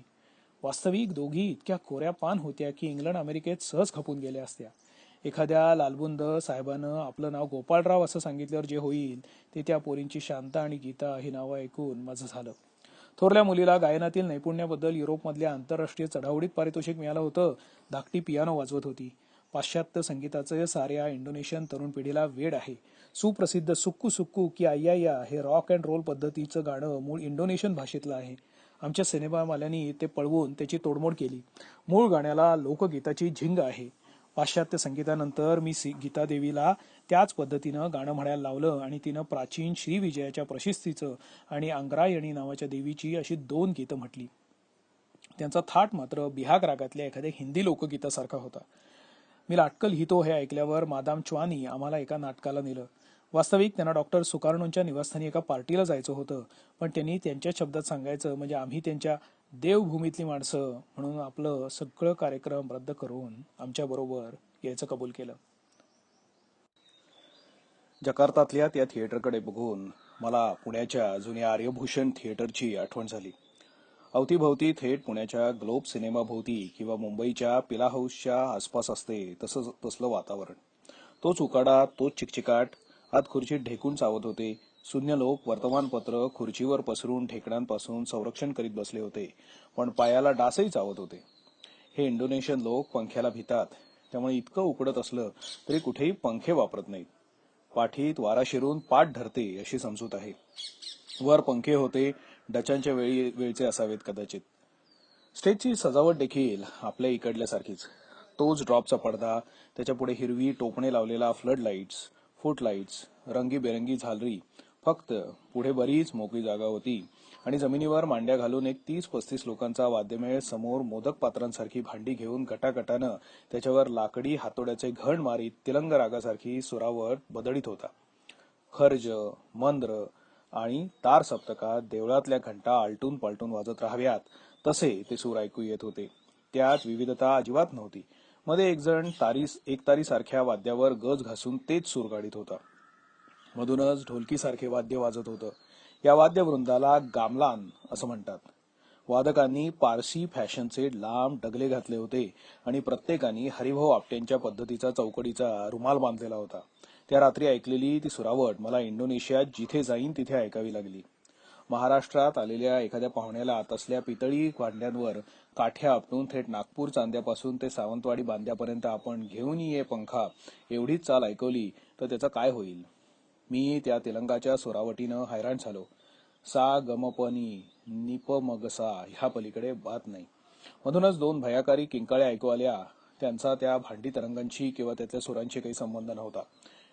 वास्तविक दोघी इतक्या कोऱ्या पान होत्या की इंग्लंड अमेरिकेत सहज खपून गेल्या असत्या. एखाद्या लालबुंद साहेबानं आपलं नाव गोपाळराव असं सांगितल्यावर जे होईल ते त्या पोरींची शांता आणि गीता ही नावं ऐकून माझं झालं. थोरल्या मुलीला गायनातील नैपुण्याबद्दल युरोपमधल्या आंतरराष्ट्रीय चढावडीत पारितोषिक मिळालं होतं. धाकटी पियानो वाजवत होती. पाश्चात्य संगीताचं साऱ्या इंडोनेशियन तरुण पिढीला वेड आहे. सुप्रसिद्ध सुक्कू सुक्कू की आय्या हे रॉक अँड रोल पद्धतीचं गाणं मूळ इंडोनेशियन भाषेतलं आहे. आमच्या सिनेमावाल्यांनी ते पळवून त्याची तोडमोड केली. मूळ गाण्याला लोकगीताची झिंग आहे. पाश्चात्य संगीतानंतर मी गीतादेवीला त्याच पद्धतीनं गाणं म्हणायला लावलं आणि तिनं प्राचीन श्रीविजयाच्या प्रशस्तीचं आणि अंग्रायणी नावाच्या देवीची अशी 2 गीतं म्हटली. त्यांचा थाट मात्र बिहाग रागातल्या एखाद्या हिंदी लोकगीतासारखा होता. मी लाटकल हितो हे ऐकल्यावर मादाम च्वानी आम्हाला एका नाटकाला नेलं. वास्तविक त्यांना डॉक्टर सुकार्णोंच्या निवासस्थानी एका पार्टीला जायचं होतं, पण त्यांनी त्यांच्या शब्दात सांगायचं म्हणजे आम्ही त्यांच्या देवभूमीतली माणसं म्हणून आपलं सगळं कार्यक्रम रद्द करून आमच्याबरोबर यायचं कबूल केलं. जकार्तातल्या त्या थिएटरकडे बघून मला पुण्याच्या जुन्या आर्यभूषण थिएटरची आठवण झाली. अवतीभवती थेट पुण्याच्या ग्लोब सिनेमाभोवती किंवा मुंबईच्या पिला हाऊसच्या आसपास असते तसलं वातावरण. तोच उकाडा, तोच चिकचिकाट. आत खुर्चीत ढेकून चावत होते. शून्य लोक वर्तमानपत्र खुर्चीवर पसरून ढेकणांपासून संरक्षण करीत बसले होते, पण पायाला डासही चावत होते. हे इंडोनेशियन लोक पंख्याला भितात, त्यामुळे इतकं उकडत असलं तरी कुठेही पंखे वापरत नाहीत. पाठीत वारा शिरून पाठ धरते अशी समजूत आहे. वर पंखे होते, डचांच्या वेळचे असावेत कदाचित. स्टेजची सजावट देखील आपल्या इकडल्यासारखीच. तोच ड्रॉपचा पडदा, त्याच्यापुढे हिरवी टोपणे लावलेला फ्लड लाईट्स, फुट लाईट्स, रंगीबेरंगी झालरी. फक्त पुढे बरीच मोकळी जागा होती आणि जमिनीवर मांड्या घालून एक 30-35 लोकांचा वाद्यमेळ समोर मोदक पात्रांसारखी भांडी घेऊन गटागटानं त्याच्यावर लाकडी हातोड्याचे घण मारीत तिलंग रागासारखी सुरावट बदडीत होता. खर्ज, मंद्र आणि तार सप्तकात देवळातल्या घंटा आलटून पालटून वाजत राहाव्यात तसे ते सूर ऐकू येत होते. त्यात विविधता अजिबात नव्हती. मध्ये एकतारी सारख्या वाद्यावर गज घासून तेच सूर गाडीत होता. मधूनच ढोलकीसारखे वाद्य वाजत होतं. या वाद्यवृंदाला गामलान असं म्हणतात. वादकांनी पारसी फॅशनचे लांब डगले घातले होते आणि प्रत्येकाने हरिभाऊ आपट्यांच्या पद्धतीचा चौकडीचा रुमाल बांधलेला होता. त्या रात्री ऐकलेली ती सुरावट मला इंडोनेशियात जिथे जाईन तिथे ऐकावी लागली. महाराष्ट्रात आलेल्या एखाद्या पाहुण्याला तसल्या पितळी भांड्यांवर काठ्या आपटून थेट नागपूर चांद्यापासून ते सावंतवाडी बांद्यापर्यंत आपण घेऊन ये पंखा एवढीच चाल ऐकवली तर त्याचं काय होईल. मी त्या तेलंगाच्या सुरावटीनं हैराण झालो. सा गमपनी निपमगसा ह्या पलीकडे बात नाही. मधूनच 2 भयाकारी किंकाळ्या ऐकू आल्या. त्यांचा त्या भांडी तरंगांशी किंवा त्यातल्या सुरांशी काही संबंध नव्हता.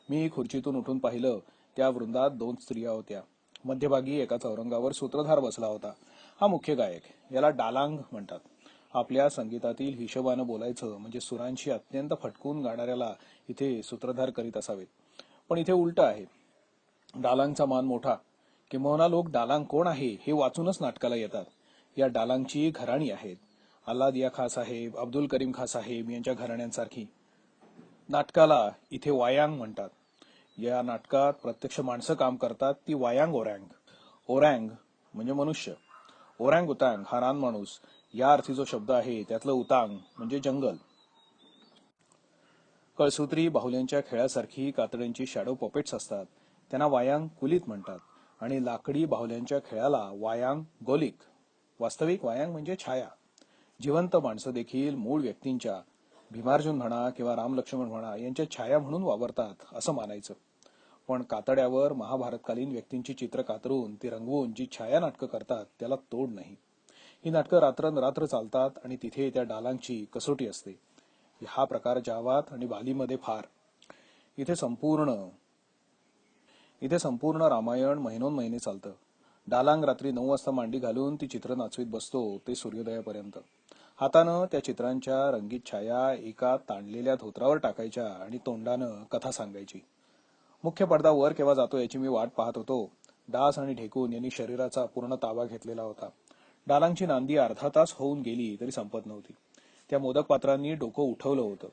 मी खुर्चीतून उठून पाहिलं. त्या वृंदात 2 स्त्रिया होत्या. मध्यभागी एका चौरंगावर सूत्रधार बसला होता. हा मुख्य गायक. याला डालांग म्हणतात. आपल्या संगीतातील हिशोबानं बोलायचं म्हणजे सुरांशी अत्यंत फटकून गाणाऱ्याला इथे सूत्रधार करीत असावेत, पण इथे उलट आहे. डालांगचा मान मोठा. किंबहुना लोक डालांग कोण आहे हे वाचूनच नाटकाला येतात. या डालांगची घराणी आहेत. अल्लादिया खा साहेब, अब्दुल करीम खा साहेब यांच्या घराण्यांसारखी. नाटकाला इथे वायांग म्हणतात. या नाटकात प्रत्यक्ष माणसं काम करतात ती वायांग ओरँग. ओरँग म्हणजे मनुष्य. ओरँग उतांग हा रानमाणूस या अर्थी जो शब्द आहे त्यातलं उतांग म्हणजे जंगल. कळसूत्री बाहुल्यांच्या खेळासारखी कातड्यांची शॅडो पपेट्स असतात, त्यांना वायांग कुलीत म्हणतात. आणि लाकडी बाहुल्यांच्या खेळाला वायांग गोलिक. वास्तविक वायांग म्हणजे छाया. जिवंत माणसं देखील मूळ व्यक्तींच्या, भीमार्जुन म्हणा किंवा रामलक्ष्मण म्हणा, यांच्या छाया म्हणून वावरतात असं मानायचं. पण कातड्यावर महाभारतकालीन व्यक्तींची चित्र कातरून ती रंगवून जी छाया नाटकं करतात त्याला तोड नाही. ही नाटकं रात्रंरात्र चालतात आणि तिथे त्या डालांची कसोटी असते. हा प्रकार जावात आणि बालीमध्ये फार. इथे संपूर्ण रामायण महिनोन महिने चालतं. डालांग रात्री 9 वाजता मांडी घालून ती चित्र नाचवीत बसतो ते सूर्योदयापर्यंत. हातानं त्या चित्रांच्या रंगीत छाया एका ताणलेल्या धोत्रावर टाकायच्या आणि तोंडानं कथा सांगायची. मुख्य पडदा वर केव्हा जातो याची मी वाट पाहत होतो. डास आणि ढेकून यांनी शरीराचा पूर्ण ताबा घेतलेला होता. डालांची नांदी अर्धा तास होऊन गेली तरी संपत नव्हती. त्या मोदक पात्रांनी डोकं उठवलं होतं.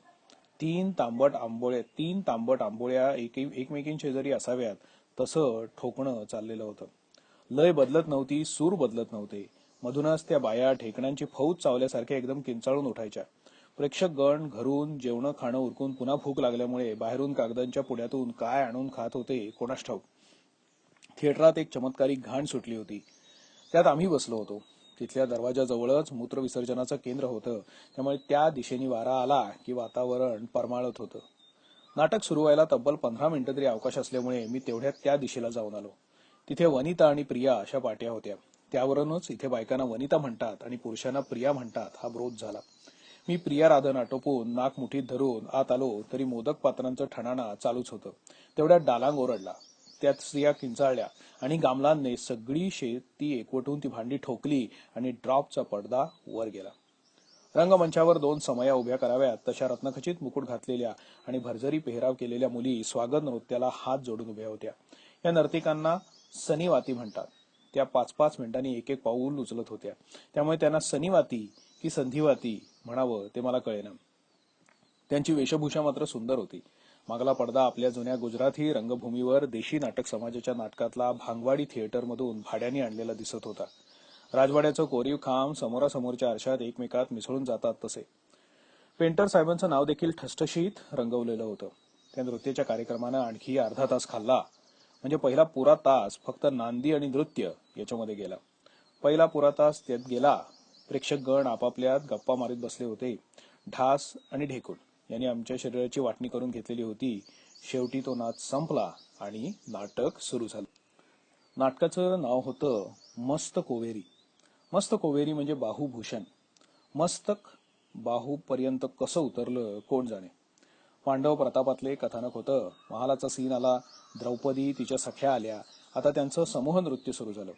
3 तांबट आंबोळ्या एकमेकींशेजारी असाव्यात तसं ठोकणं चाललेलं होतं. लय बदलत नव्हती, सूर बदलत नव्हते. मधूनच त्या बाया ठेकण्यांची फौज चावल्यासारख्या एकदम किंचाळून उठायच्या. प्रेक्षक गण घरून जेवणं खाणं उरकून पुन्हा भूक लागल्यामुळे बाहेरून कागदांच्या पुड्यातून काय आणून खात होते कोणास ठाऊक. थिएटरात एक चमत्कारिक घाण सुटली होती. त्यात आम्ही बसलो होतो. तिथल्या दरवाजाजवळच मूत्रविसर्जनाचं केंद्र होतं, त्यामुळे त्या दिशेने वारा आला की वातावरण परमाळत होतं. नाटक सुरू व्हायला तब्बल 15 मिनिटं तरी अवकाश असल्यामुळे मी तेवढ्यात त्या दिशेला जाऊन आलो. तिथे वनिता आणि प्रिया अशा पाट्या होत्या. त्यावरूनच इथे बायकांना वनिता म्हणतात आणि पुरुषांना प्रिया म्हणतात हा ब्रोध झाला. मी प्रिया राधन आटोपून नाक मुठीत धरून आत आलो तरी मोदक पात्रांचं ठणाणा चालूच होतं. तेवढ्यात डालांग ओरडला. त्यात स्त्रिया किंचाळल्या आणि गामलांनी सगळी शेती एकवटून ती भांडी ठोकली आणि ड्रॉपचा पडदा वर गेला. रंगमंचावर 2 समया उभ्या कराव्यात तशा रत्नखचित मुकुट घातलेल्या आणि भरजरी पेहराव केलेल्या मुली स्वागत नृत्याला हात जोडून उभ्या होत्या. या नर्तिकांना सनीवाती म्हणतात. त्या 5-5 मिनिटांनी एक पाऊल उचलत होत्या, त्यामुळे त्यांना सनीवाती की संधिवाती म्हणावं ते मला कळेना. त्यांची वेशभूषा मात्र सुंदर होती. मागला पडदा आपल्या जुन्या गुजराती रंगभूमीवर देशी नाटक समाजाच्या नाटकातला भांगवाडी थिएटरमधून भाड्याने आणलेला दिसत होता. राजवाड्याचं कोरीव खांब समोरासमोरच्या आरशात एकमेकात मिसळून जातात तसे. पेंटर साहेबांचं नाव देखील ठसठशीत रंगवलेलं होतं. त्या नृत्याच्या कार्यक्रमानं आणखी अर्धा तास खाल्ला. म्हणजे पहिला पुरा तास फक्त नांदी आणि नृत्य याच्यामध्ये गेला. पहिला पुरा तास त्यात गेला. प्रेक्षक गण आपापल्यात गप्पा मारीत बसले होते. ढास आणि ढेकून यांनी आमच्या शरीराची वाटणी करून घेतलेली होती. शेवटी तो नाच संपला आणि नाटक सुरू झालं. नाटकाचं नाव होतं मस्त कोवेरी. मस्त कोवेरी म्हणजे बाहुभूषण. मस्तक बाहूपर्यंत कसं उतरलं कोण जाणे. पांडव प्रतापातले कथानक होतं. महालाचा सीन आला. द्रौपदी तिच्या सख्या आल्या. आता त्यांचं समूह नृत्य सुरू झालं.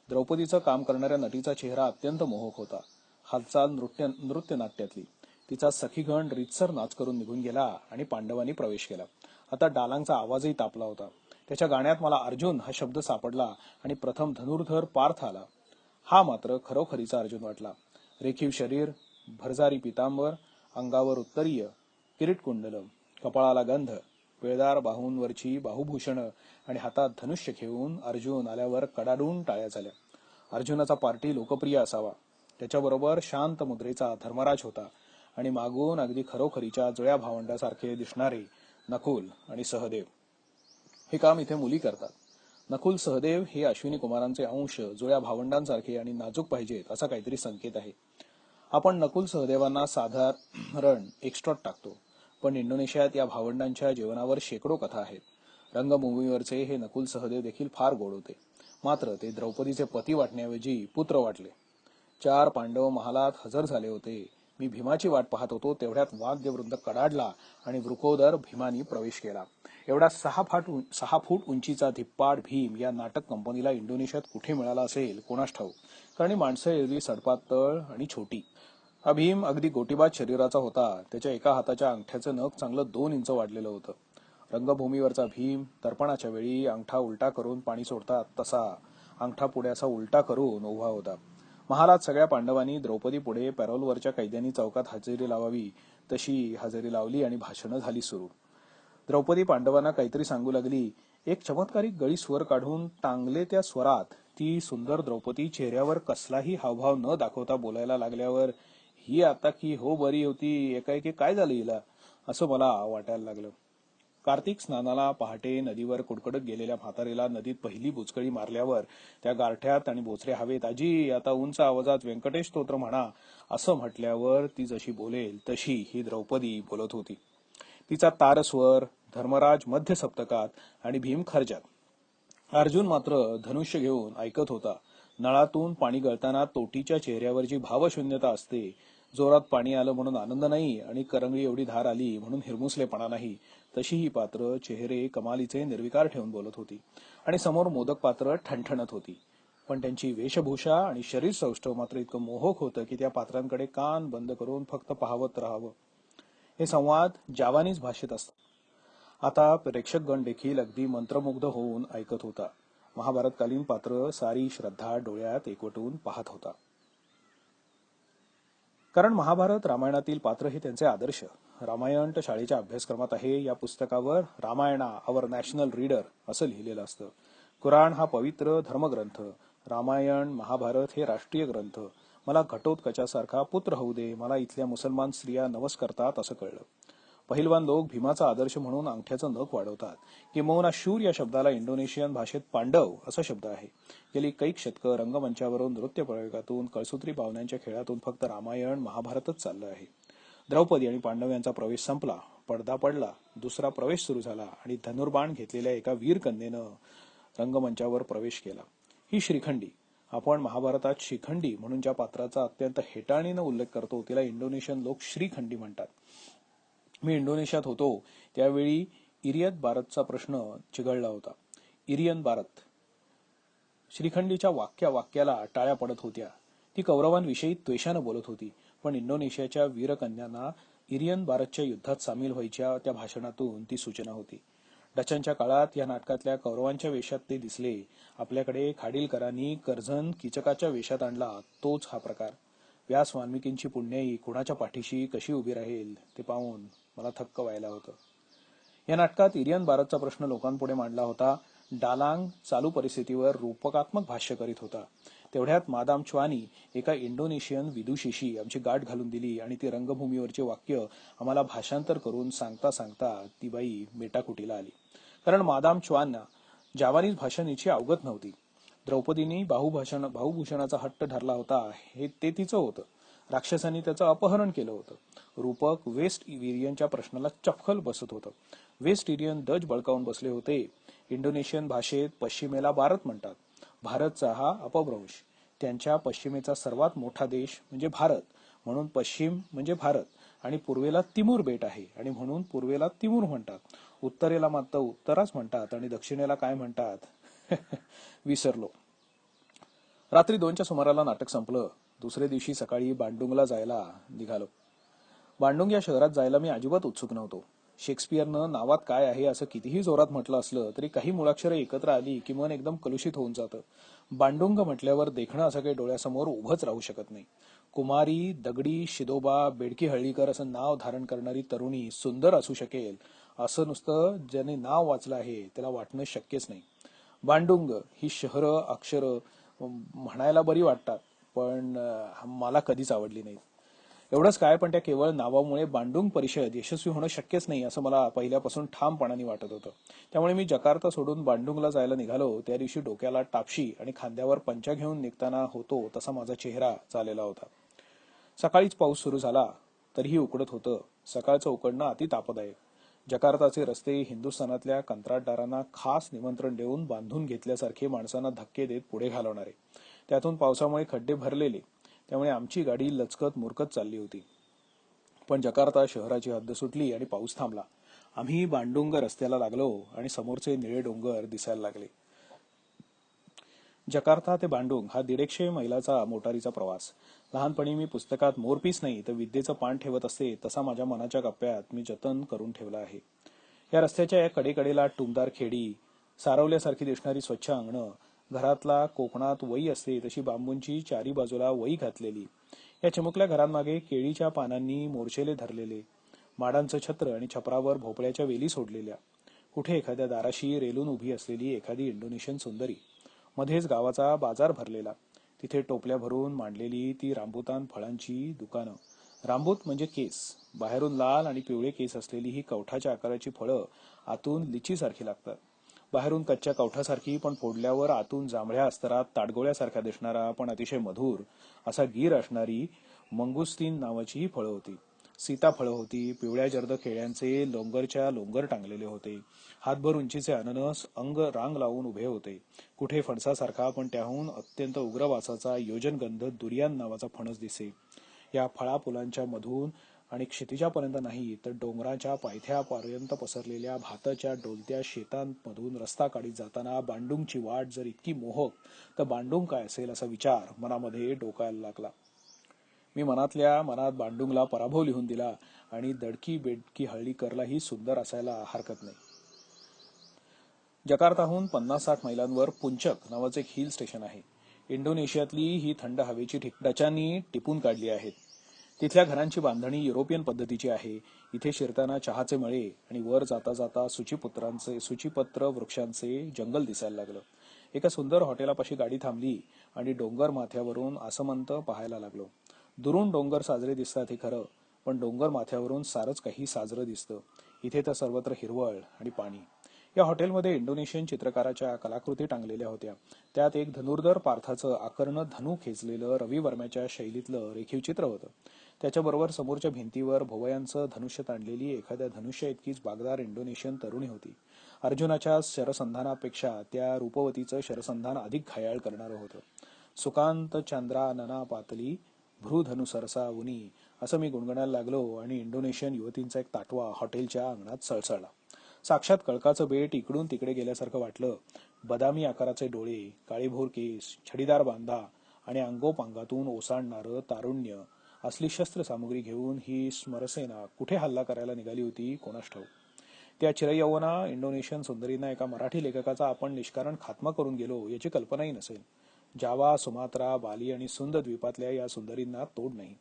द्रौपदीचं काम करणाऱ्या नटीचा चेहरा अत्यंत मोहक होता. हालचाल नृत्य नाट्यातली. तिचा सखीगण रीतसर नाच करून निघून गेला आणि पांडवांनी प्रवेश केला. आता डालांचा आवाजही तापला होता. त्याच्या गाण्यात मला अर्जुन हा शब्द सापडला आणि प्रथम धनुर्धर पार्थ आला. हा मात्र खरोखरीचा अर्जुन वाटला. रेखीव शरीर, भरजारी पितांबर, अंगावर उत्तरीय, किरीट कुंडल, कपाळाला गंध, पिळदार बाहूंवरची बाहुभूषण आणि हातात धनुष्य घेऊन अर्जुन आल्यावर कडाडून टाळ्या झाल्या. अर्जुनाचा पार्टी लोकप्रिय असावा. त्याच्याबरोबर शांत मुद्रेचा धर्मराज होता आणि मागून अगदी खरोखरीच्या जुळ्या भावंडासारखे दिसणारे नकुल आणि सहदेव. हे काम इथे मुली करतात. नकुल सहदेव हे अश्विनी कुमारांचे अंश जुळ्या भावंडांसारखे आणि नाजूक पाहिजेत असा काहीतरी संकेत आहे. आपण नकुल सहदेवांना साधारण एक्स्ट्रॉट टाकतो, पण इंडोनेशियात या भावंडांच्या जीवनावर शेकडो कथा आहेत. रंगभूमीवरचे हे नकुल सहदेव देखील फार गोड होते. मात्र ते द्रौपदीचे पती वाटण्याऐवजी पुत्र वाटले. 4 पांडव महालात हजर झाले होते. मी भीमाची वाट पाहत होतो तेवढ्यात वाद्यवृंद कडाडला आणि वृकोदर भीमानी प्रवेश केला. एवढा 6 फूट उंचीचा धिप्पाड भीम या नाटक कंपनीला इंडोनेशियात कुठे मिळाला असेल कोणास ठाऊक, कारण माणसं एरवी सडपातळ आणि छोटी. हा भीम अगदी गोटीबाज शरीराचा होता. त्याच्या एका हाताच्या अंगठ्याचं नख चांगलं 2 इंच वाढलेलं होतं. रंगभूमीवरचा भीम तर्पणाच्या वेळी अंगठा उलटा करून पाणी सोडतात तसा अंगठा पुढ्याचा उलटा करून उभा होता. महालात सगळ्या पांडवांनी द्रौपदी पुढे पॅरोलवरच्या कैद्यांनी चौकात हजेरी लावावी तशी हजेरी लावली आणि भाषणं झाली सुरू. द्रौपदी पांडवांना काहीतरी सांगू लागली. एक चमत्कारिक गळी स्वर काढून टांगले त्या स्वरात ती सुंदर द्रौपदी चेहऱ्यावर कसलाही हावभाव न दाखवता बोलायला लागल्यावर ही आता की हो बरी होती एकाएकी काय झालं हिला असं मला वाटायला लागलं. कार्तिक स्नानाला पहाटे नदीवर कुडकुडत गेलेल्या म्हातारीला नदीत पहिली बुचकळी मारल्यावर त्या गारठ्यात आणि बोचऱ्या हवेत आजी आता उंच आवाजात व्यंकटेश स्तोत्र म्हणा असं म्हटल्यावर ती जशी बोलेल तशी ही द्रौपदी बोलत होती. तिचा तारस्वर धर्मराज मध्य सप्तकात आणि भीम खर्जात. अर्जुन मात्र धनुष्य घेऊन ऐकत होता. नळातून पाणी गळताना तोटीच्या चेहऱ्यावर जी भावशून्यता असते, जोरात पाणी आलं म्हणून आनंद नाही आणि करंगळी एवढी धार आली म्हणून हिरमुसलेपणा नाही, तशी ही पात्र चेहरे कमालीचे निर्विकार ठेवून बोलत होती आणि समोर मोदक पात्र ठणठणत होती. पण त्यांची वेशभूषा आणि शरीर सौष्ठव मात्र इतकं मोहक होतं की त्या पात्रांकडे कान बंद करून फक्त पाहवत राहावं. हे संवाद जावानीज भाषेत असतात. आता प्रेक्षकगण देखील अगदी मंत्रमुग्ध होऊन ऐकत होता. महाभारतकालीन पात्र सारी श्रद्धा डोळ्यात एकवटून पाहत होता. कारण महाभारत रामायणातील पात्र हे त्यांचे आदर्श. रामायण तर शाळेच्या अभ्यासक्रमात आहे. या पुस्तकावर रामायणा अवर नॅशनल रीडर असं लिहिलेलं असतं. कुराण हा पवित्र धर्मग्रंथ, रामायण महाभारत हे राष्ट्रीय ग्रंथ. मला घटोत्कचासारखा पुत्र होऊ दे, मला इथल्या मुसलमान स्त्रिया नवस करतात असं कळलं. पहिलवान लोक भीमाचा आदर्श म्हणून अंगठ्याचं नख वाढवतात. किंबहुना शूर या शब्दाला इंडोनेशियन भाषेत पांडव असा शब्द आहे. गेली कैक शतकं रंगमंचावरून नृत्य प्रयोगातून कळसूत्री पाहुण्यांच्या खेळातून फक्त रामायण महाभारतच चाललं आहे. द्रौपदी आणि पांडव यांचा प्रवेश संपला, पडदा पडला, दुसरा प्रवेश सुरू झाला आणि धनुर्बाण घेतलेल्या एका वीर कन्येनं रंगमंचावर प्रवेश केला. ही श्रीखंडी. आपण महाभारतात शिखंडी म्हणून ज्या पात्राचा अत्यंत हेटाळणीनं उल्लेख करतो तिला इंडोनेशियन लोक श्रीखंडी म्हणतात. मी इंडोनेशियात होतो त्यावेळी इरियत बारतचा प्रश्न चिघळला होता. इरियन बारत. श्रीखंडीच्या वाक्याला टाळ्या पडत होत्या. ती कौरवांविषयी द्वेषानं बोलत होती. पण इंडोनेशियाच्या वीरकन्यांना इरियन बारतच्या युद्धात सामील व्हायच्या त्या भाषणातून ती सूचना होती. डचांच्या काळात या नाटकातल्या कौरवांच्या वेशात ते दिसले. आपल्याकडे खाडीलकरांनी कर्झन कीचकाच्या वेशात आणला तोच हा प्रकार. व्यास वाल्मिकींची पुण्याई कुणाच्या पाठीशी कशी उभी राहील ते पाहून मला थक्क व्हायला होतं. या नाटकात इरियन बारतचा प्रश्न लोकांपुढे मांडला होता. डालांग चालू परिस्थितीवर रूपकात्मक भाष्य करीत होता. तेवढ्यात मादाम च्वानी एका इंडोनेशियन विदुषीशी आमची गाठ घालून दिली आणि ती रंगभूमीवरचे वाक्य आम्हाला भाषांतर करून सांगता सांगता ती बाई मेटाकुटीला आली. कारण मादाम च्वानना जावानीज भाषा नीची अवगत नव्हती. द्रौपदींनी भाऊभूषणाचा हट्ट धरला होता हे ते तिचं होतं. राक्षसांनी त्याचं अपहरण केलं होतं. रूपक वेस्ट इरियनच्या प्रश्नाला चपखल बसत होतं. वेस्ट इरियन डच बळकावून बसले होते. इंडोनेशियन भाषेत पश्चिमेला भारत म्हणतात. भारतचा हा अपभ्रंश. त्यांच्या पश्चिमेचा सर्वात मोठा देश म्हणजे भारत, म्हणून पश्चिम म्हणजे भारत. आणि पूर्वेला तिमूर बेट आहे आणि म्हणून पूर्वेला तिमूर म्हणतात. उत्तरेला मात्र उत्तराच म्हणतात आणि दक्षिणेला काय म्हणतात विसरलो. रात्री 2च्या सुमाराला नाटक संपलं. दुसरे दिवशी सकाळी बांडुंगला जायला निघालो. बांडुंग या शहरात जायला मी अजिबात उत्सुक नव्हतो. शेक्सपियरनं नावात काय आहे असं कितीही जोरात म्हटलं असलं तरी काही मुळाक्षरं एकत्र आली की मन एकदम कलुषित होऊन जातं. बांडुंग म्हटल्यावर देखणं असं काही डोळ्यासमोर उभंच राहू शकत नाही. कुमारी, दगडी, शिदोबा, बेडकी हळीकर असं नाव धारण करणारी तरुणी सुंदर असू शकेल असं नुसतं ज्याने नाव वाचलं आहे त्याला वाटणं शक्यच नाही. बांडुंग ही शहरं अक्षरं म्हणायला बरी वाटतात पण मला कधीच आवडली नाहीत. एवढंच काय, पण त्या केवळ नावामुळे बांडुंग परिषद यशस्वी होणं शक्यच नाही असं मला पहिल्यापासून ठामपणाने वाटत होतं. त्यामुळे मी जकार्ता सोडून बांडुंगला जायला निघालो त्या दिवशी डोक्याला टापशी आणि खांद्यावर पंचा घेऊन निघताना होतो तसा माझा चेहरा झालेला होता. सकाळीच पाऊस सुरू झाला तरीही उकडत होतं. सकाळचं उकडणं अति तापदायक. जकार्ताचे रस्ते हिंदुस्थानातल्या कंत्राटदारांना खास निमंत्रण देऊन बांधून घेतल्यासारखे माणसांना धक्के देत पुढे घालवणारे. त्यातून पावसामुळे खड्डे भरलेले. त्यामुळे आमची गाडी लचकत मुरकत चालली होती. पण जकार्ता शहराची हद्द सुटली आणि पाऊस थांबला. आम्ही बांडुंग रस्त्याला लागलो आणि समोरचे निळे डोंगर दिसायला लागले. जकार्ता ते बांडुंग हा 150 मैलाचा मोटारीचा प्रवास. लहानपणी मी पुस्तकात मोरपीस नाही तर विद्येचं पान ठेवत असते तसा माझ्या मनाच्या कप्प्यात मी जतन करून ठेवला आहे. या रस्त्याच्या या कडेकडेला टुमदार खेडी, सारवल्यासारखी दिसणारी स्वच्छ अंगणं, घरातला कोकणात वई असते तशी बांबूंची चारी बाजूला वई घातलेली. या चिमुकल्या घरांमागे केळीच्या पानांनी मोर्चेले धरलेले, माडांचं छत्र आणि छपरावर भोपळ्याच्या वेली सोडलेल्या. कुठे एखाद्या दाराशी रेलून उभी असलेली एखादी इंडोनेशियन सुंदरी. मध्येच गावाचा बाजार भरलेला. तिथे टोपल्या भरून मांडलेली ती रांबुतान फळांची दुकानं. रांबूत म्हणजे केस. बाहेरून लाल आणि पिवळे केस असलेली ही कवठाच्या आकाराची फळं आतून लिचीसारखी लागतात. बाहेरून कच्च्या कवठासारखी पण फोडल्यावर आतून जांभळ्या अस्तरात ताडगोळ्यासारखा दिसणारा पण अतिशय मधुर असा गीर असणारी मंगुस्तीन नावाची ही फळं होती. सीताफळं होती. पिवळ्या जर्द केळ्यांचे लोंगरच्या लोंगर टांगलेले होते. हातभर उंचीचे अननस अंग रांग लावून उभे होते. कुठे फणसासारखा पण त्याहून अत्यंत उग्र वासाचा योजनगंध दुरियान नावाचा फणस दिसे. या फळाफुलांच्या मधून आणि क्षितिजापर्यंत नाही तर डोंगराच्या पायथ्यापर्यंत पसरलेल्या भाताच्या डोलत्या शेतांमधून रस्ता काढीत जाताना बांडुंगची वाट जर इतकी मोहक तर बांडुंग काय असेल असा विचार मनामध्ये डोकायला लागला. मी मनातल्या मनात बांडुंगला पराभव लिहून दिला आणि दडकी बेडकी हळ्ळीकरलाही सुंदर असायला हरकत नाही. जकार्ताहून 50-60 मैलांवर पुंचक नावाचे एक हिल स्टेशन आहे. इंडोनेशियातली ही थंड हवेची डचांनी टिपून काढली आहेत. तिथल्या घरांची बांधणी युरोपियन पद्धतीची आहे. इथे शिरताना चहाचे मळे आणि वर जाता जाता सूचीपत्र वृक्षांचे जंगल दिसायला लागलं. एका सुंदर हॉटेलापाशी गाडी थांबली आणि डोंगर माथ्यावरून आसमंत पाहायला लागलो. दुरून डोंगर साजरे दिसतात हे खरं, पण डोंगर माथ्यावरून सारंच काही साजरं दिसतं. इथे तर सर्वत्र हिरवळ आणि पाणी. या हॉटेलमध्ये इंडोनेशियन चित्रकाराच्या कलाकृती टांगलेल्या होत्या. त्यात एक धनुर्धर पार्थाचं आकर्ण धनु खेचलेलं रविवर्म्याच्या शैलीतलं रेखीव चित्र होतं. त्याच्याबरोबर समोरच्या भिंतीवर भुवयांचं धनुष्य ताणलेली एखाद्या धनुष्य इतकीच बागदार इंडोनेशियन तरुणी होती. अर्जुनाच्या शरसंधानापेक्षा त्या रूपवतीचं शरसंधान अधिक घायाळ करणारं होतं. सुकांत चंद्रानना पातली भ्रूधनु सरसा उनी असं मी गुणगुणायला लागलो आणि इंडोनेशियन युवतींचा एक ताटवा हॉटेलच्या अंगणात सळसळला. साक्षात कळकाचं बेट इकडून तिकडे गेल्यासारखं वाटलं. बदामी आकाराचे डोळे, काळीभोर केस, छडीदार बांधा आणि अंगोपांगातून ओसांडणारं तारुण्य असली शस्त्रसामुग्री घेऊन ही स्मरसेना कुठे हल्ला करायला निघाली होती कोणास ठाऊक. त्या चिरयौवना इंडोनेशियन सुंदरींना एका मराठी लेखकाचा आपण निष्कारण खात्मा करून गेलो याची कल्पनाही नसेल. जावा, सुमात्रा, बाली आणि सुंद द्वीपातल्या या सुंदरींना तोड नाही.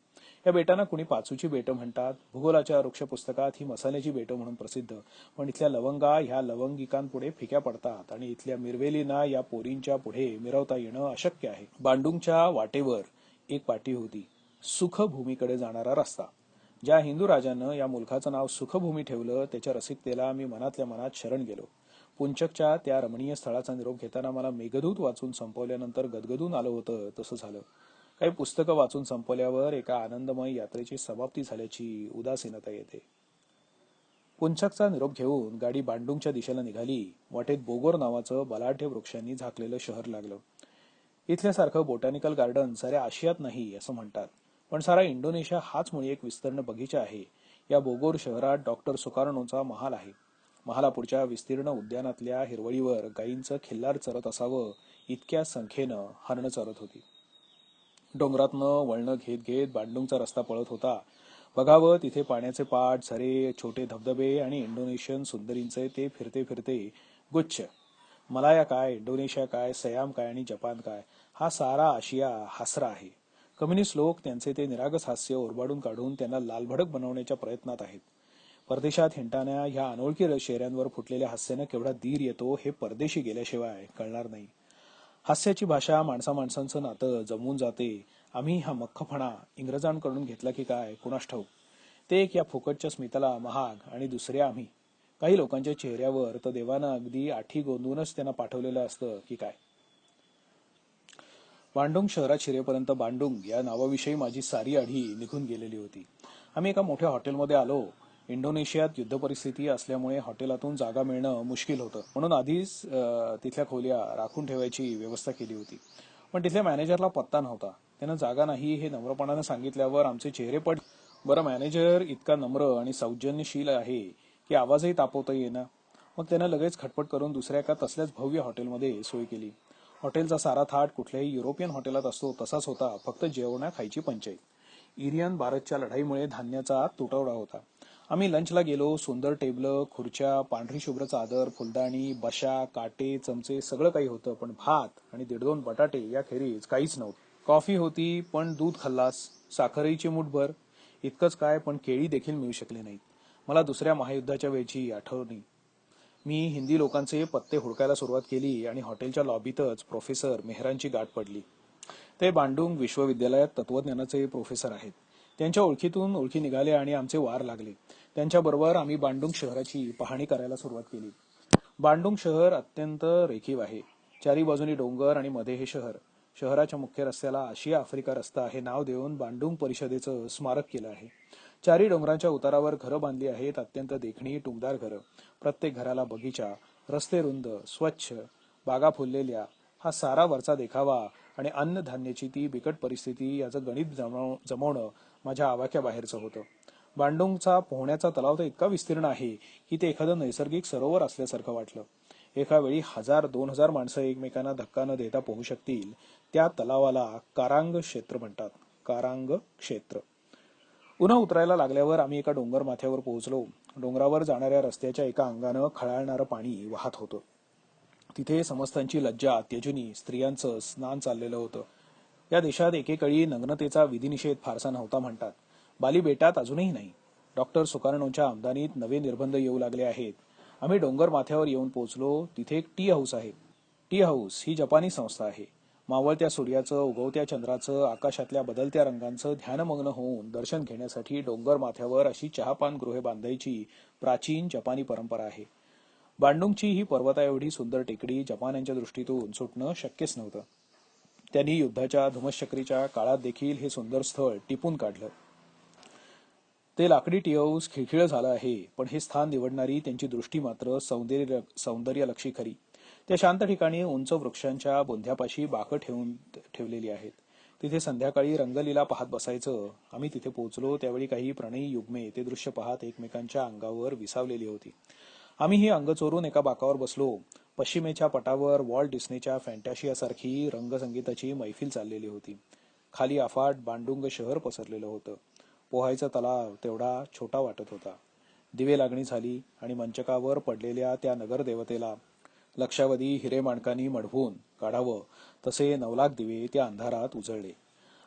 या बेटांना कुणी पाचूची बेटं म्हणतात. भूगोलाच्या वृक्ष पुस्तकात ही मसाल्याची बेटं म्हणून प्रसिद्ध. पण इथल्या लवंगा ह्या लवंगिकांपुढे फिक्या पडतात आणि इथल्या मिरवेलींना या पोरींच्या पुढे मिरवता येणं अशक्य आहे. बांडुंगच्या वाटेवर एक पाटी होती. सुखभूमीकडे जाणारा रस्ता. ज्या हिंदू राजानं या मुलखाचं नाव सुखभूमी ठेवलं त्याच्या रसिकतेला मी मनातल्या मनात शरण गेलो. पुंचकच्या त्या रमणीय स्थळाचा निरोप घेताना मला मेघदूत वाचून संपवल्यानंतर गदगदून आलं होतं तसं झालं. काही पुस्तकं वाचून संपवल्यावर एका आनंदमय यात्रेची समाप्ती झाल्याची उदासीनता येते. पुंचकचा निरोप घेऊन गाडी बांडुंगच्या दिशेला निघाली. वाटेत बोगोर नावाचं बलाढ्य वृक्षांनी झाकलेलं शहर लागलं. इथल्यासारखं बोटॅनिकल गार्डन साऱ्या आशियात नाही असं म्हणतात, पण सारा इंडोनेशिया हाच मुळी एक विस्तीर्ण बगीचा आहे. या बोगोर शहरात डॉक्टर सुकार्णोचा महाल आहे. महालापुढच्या विस्तीर्ण उद्यानातल्या हिरवळीवर गायींचं खिल्लार चरत असावं इतक्या संख्येनं हरणं चरत होती. डोंगरातनं वळणं घेत घेत बांडुंगचा रस्ता पळत होता. बघावं तिथे पाण्याचे पाट, झरे, छोटे धबधबे आणि इंडोनेशियन सुंदरींचे ते फिरते फिरते गुच्छ. मलाया काय, इंडोनेशिया काय, सयाम काय आणि जपान काय, हा सारा आशिया हासरा आहे. कम्युनिस्ट लोक त्यांचे ते निरागस हास्य ओरबाडून काढून त्यांना लालभडक बनवण्याच्या प्रयत्नात आहेत. परदेशात हिंडताना ह्या अनोळखी चेहऱ्यांवर फुटलेल्या हास्यानं केवढा धीर येतो हे परदेशी गेल्याशिवाय कळणार नाही. हास्याची भाषा माणसा माणसांचं नातं जमवून जाते. आम्ही हा मख्खपणा इंग्रजांकडून घेतला की काय कुणास ठाऊक. ते एक या फुकटच्या स्मिताला महाग आणि दुसऱ्या आम्ही. काही लोकांच्या चेहऱ्यावर तर देवानं अगदी आठी गोंदूनच त्यांना पाठवलेलं असतं की काय. बांडुंग शहरात शिरेपर्यंत बांडुंग या नावाविषयी माझी सारी आढी निघून गेलेली होती. आम्ही एका मोठ्या हॉटेलमध्ये आलो. इंडोनेशियात युद्धपरिस्थिती असल्यामुळे हॉटेलातून जागा मिळणं मुश्किल होतं. म्हणून आधीच तिथल्या खोल्या राखून ठेवायची व्यवस्था केली होती. पण तिथल्या मॅनेजरला पत्ता नव्हता. त्यानं जागा नाही हे नम्रपणानं सांगितल्यावर आमचे चेहरे पडले. बरं, मॅनेजर इतका नम्र आणि सौजन्यशील आहे की आवाजही तापवता येईना. मग त्यानं लगेच खटपट करून दुसऱ्या एका तसल्याच भव्य हॉटेलमध्ये सोय केली. हॉटेलचा सारा थाट कुठल्याही युरोपियन हॉटेलात असतो तसाच होता, फक्त जेवणा खायची पंचायत. इरियन भारतच्या लढाईमुळे धान्याचा तुटवडा होता. आम्ही लंचला गेलो. सुंदर टेबलं, खुर्च्या, पांढरी शुभ्र चादर, फुलदाणी, बशा, काटे, चमचे सगळं काही होतं, पण भात आणि 1.5 बटाटे याखेरीज काहीच नव्हतं. कॉफी होती, पण दूध खाल्लास, साखरही चिमूटभर. इतकंच काय, पण केळी देखील मिळू शकली नाहीत. मला दुसऱ्या महायुद्धाच्या वेळची आठवणी. मी हिंदी लोकांचे पत्ते हुडकायला सुरुवात केली आणि हॉटेलच्या लॉबीतच प्रोफेसर मेहरांची गाठ पडली. ते बांडुंग विश्वविद्यालयात तत्वज्ञानाचे प्रोफेसर आहेत. त्यांच्या ओळखीतून ओळखी निघाल्या आणि आमचे वार लागले. त्यांच्याबरोबर आम्ही बांडुंग शहराची पाहणी करायला सुरुवात केली. बांडुंग शहर अत्यंत रेखीव आहे. चारी बाजूनी डोंगर आणि मध्ये हे शहर. शहराच्या मुख्य रस्त्याला आशिया आफ्रिका रस्ता हे नाव देऊन बांडुंग परिषदेचं स्मारक केलं आहे. चारी डोंगरांच्या उतारावर घरं बांधली आहेत, अत्यंत देखणी टुमदार घरं. प्रत्येक घराला बगीचा, रस्ते रुंद, स्वच्छ, बागा फुललेल्या. हा सारा वरचा देखावा आणि अन्नधान्याची ती बिकट परिस्थिती याचं गणित जमवणं माझ्या आवाक्याबाहेरचं होतं. बांडुंगचा पोहण्याचा तलाव तर इतका विस्तीर्ण आहे की ते एखादं नैसर्गिक सरोवर असल्यासारखं वाटलं. एका वेळी 1000-2000 माणसं एकमेकांना धक्का न देता पोहू शकतील त्या तलावाला कारांग क्षेत्र म्हणतात. कारांग क्षेत्र. उन्हा उतरायला लागल्यावर आम्ही एका डोंगर माथ्यावर पोहोचलो. डोंगरावर जाणाऱ्या रस्त्याच्या एका अंगानं खळाळणारं पाणी वाहत होतं. तिथे समस्तांची लज्जा त्यजुनी स्त्रियांचं स्नान चाललेलं होतं. या देशात एकेकाळी नग्नतेचा विधिनिषेध फारसा नव्हता म्हणतात. बाली बेटात अजूनही नाही. डॉक्टर सुकार्णोंच्या आमदानीत नवे निर्बंध येऊ लागले आहेत. आम्ही डोंगर माथ्यावर येऊन पोहोचलो. तिथे एक टी हाऊस आहे. टी हाऊस ही जपानी संस्था आहे. मावळत्या सूर्याचं, उगवत्या चंद्राचं, आकाशातल्या बदलत्या रंगांचं ध्यानमग्न होऊन दर्शन घेण्यासाठी डोंगर माथ्यावर अशी चहापान गृहे बांधायची प्राचीन जपानी परंपरा आहे. बांडुंगची ही पर्वताएवढी सुंदर टेकडी जपान्यांच्या दृष्टीतून सुटणं शक्यच नव्हतं. त्यांनी युद्धाच्या धुमश्चक्रीच्या काळात देखील हे सुंदर स्थळ टिपून काढलं. ते लाकडी टी हाऊस खिळखिळं झालं आहे, पण हे स्थान निवडणारी त्यांची दृष्टी मात्र सौंदर्यलक्षी खरी. त्या शांत ठिकाणी उंच वृक्षांच्या बुंध्यापाशी बाकं ठेवलेली आहेत. तिथे संध्याकाळी रंगलीला पाहत बसायचं. आम्ही तिथे पोहोचलो त्यावेळी काही प्रणयी युग्मे ते दृश्य पाहत एकमेकांच्या अंगावर विसावलेली होती. आम्ही ही अंग चोरून एका बाकावर बसलो. पश्चिमेच्या पटावर वॉल्ट डिस्नेच्या फॅन्टाशियासारखी रंगसंगीताची मैफिल चाललेली होती. खाली अफाट बांडुंग शहर पसरलेलं होतं. पोहायचा तलाव तेवढा छोटा वाटत होता. दिवे लागणी झाली आणि मंचकावर पडलेल्या त्या नगरदेवतेला लक्षावधी हिरेमाणकांनी मढवून काढावं तसे 9,00,000 दिवे त्या अंधारात उजळले.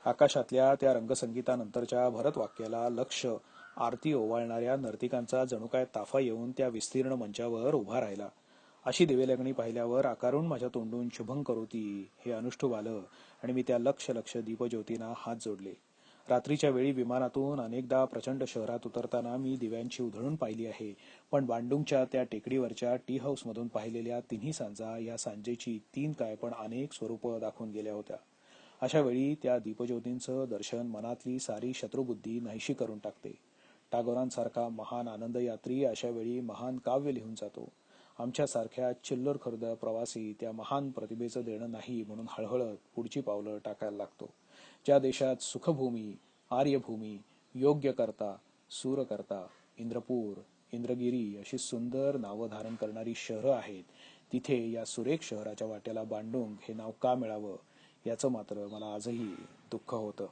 आकाशातल्या त्या रंगसंगीतानंतरच्या भरत वाक्याला लक्ष आरती ओवाळणाऱ्या नर्तिकांचा जणू काय ताफा येऊन त्या विस्तीर्ण मंचावर उभा राहिला. अशी दिवेलागणी पाहिल्यावर आकारून माझ्या तोंडून शुभं करोती हे अनुष्ठुप आलं आणि मी त्या लक्ष दीपज्योतींना हात जोडले. रात्रीच्या वेळी विमानातून अनेकदा प्रचंड शहरात उतरताना मी दिव्यांची उधळून पाहिली आहे, पण बांडुंगच्या त्या टेकडीवरच्या टी हाऊसमधून पाहिलेल्या तिन्ही सांजा या सांजेची 3 काय पण अनेक स्वरूपं दाखवून गेल्या होत्या. अशा वेळी त्या दीपज्योतींचं दर्शन मनातली सारी शत्रुबुद्धी नाहीशी करून टाकते. टागोरांसारखा महान आनंदयात्री अशा वेळी महान काव्य लिहून जातो. आमच्यासारख्या चिल्लरखुर्द प्रवासी त्या महान प्रतिभेचं देणं नाही म्हणून हळहळत पुढची पावलं टाकायला लागतो. ज्या देशात सुखभूमी, आर्यभूमी, योग्यकर्ता, सूरकर्ता, इंद्रपूर, इंद्रगिरी अशी सुंदर नावं धारण करणारी शहरं आहेत, तिथे या सुरेख शहराच्या वाट्याला बांडुंग हे नाव का मिळावं याचं मात्र मला आजही दुःख होतं.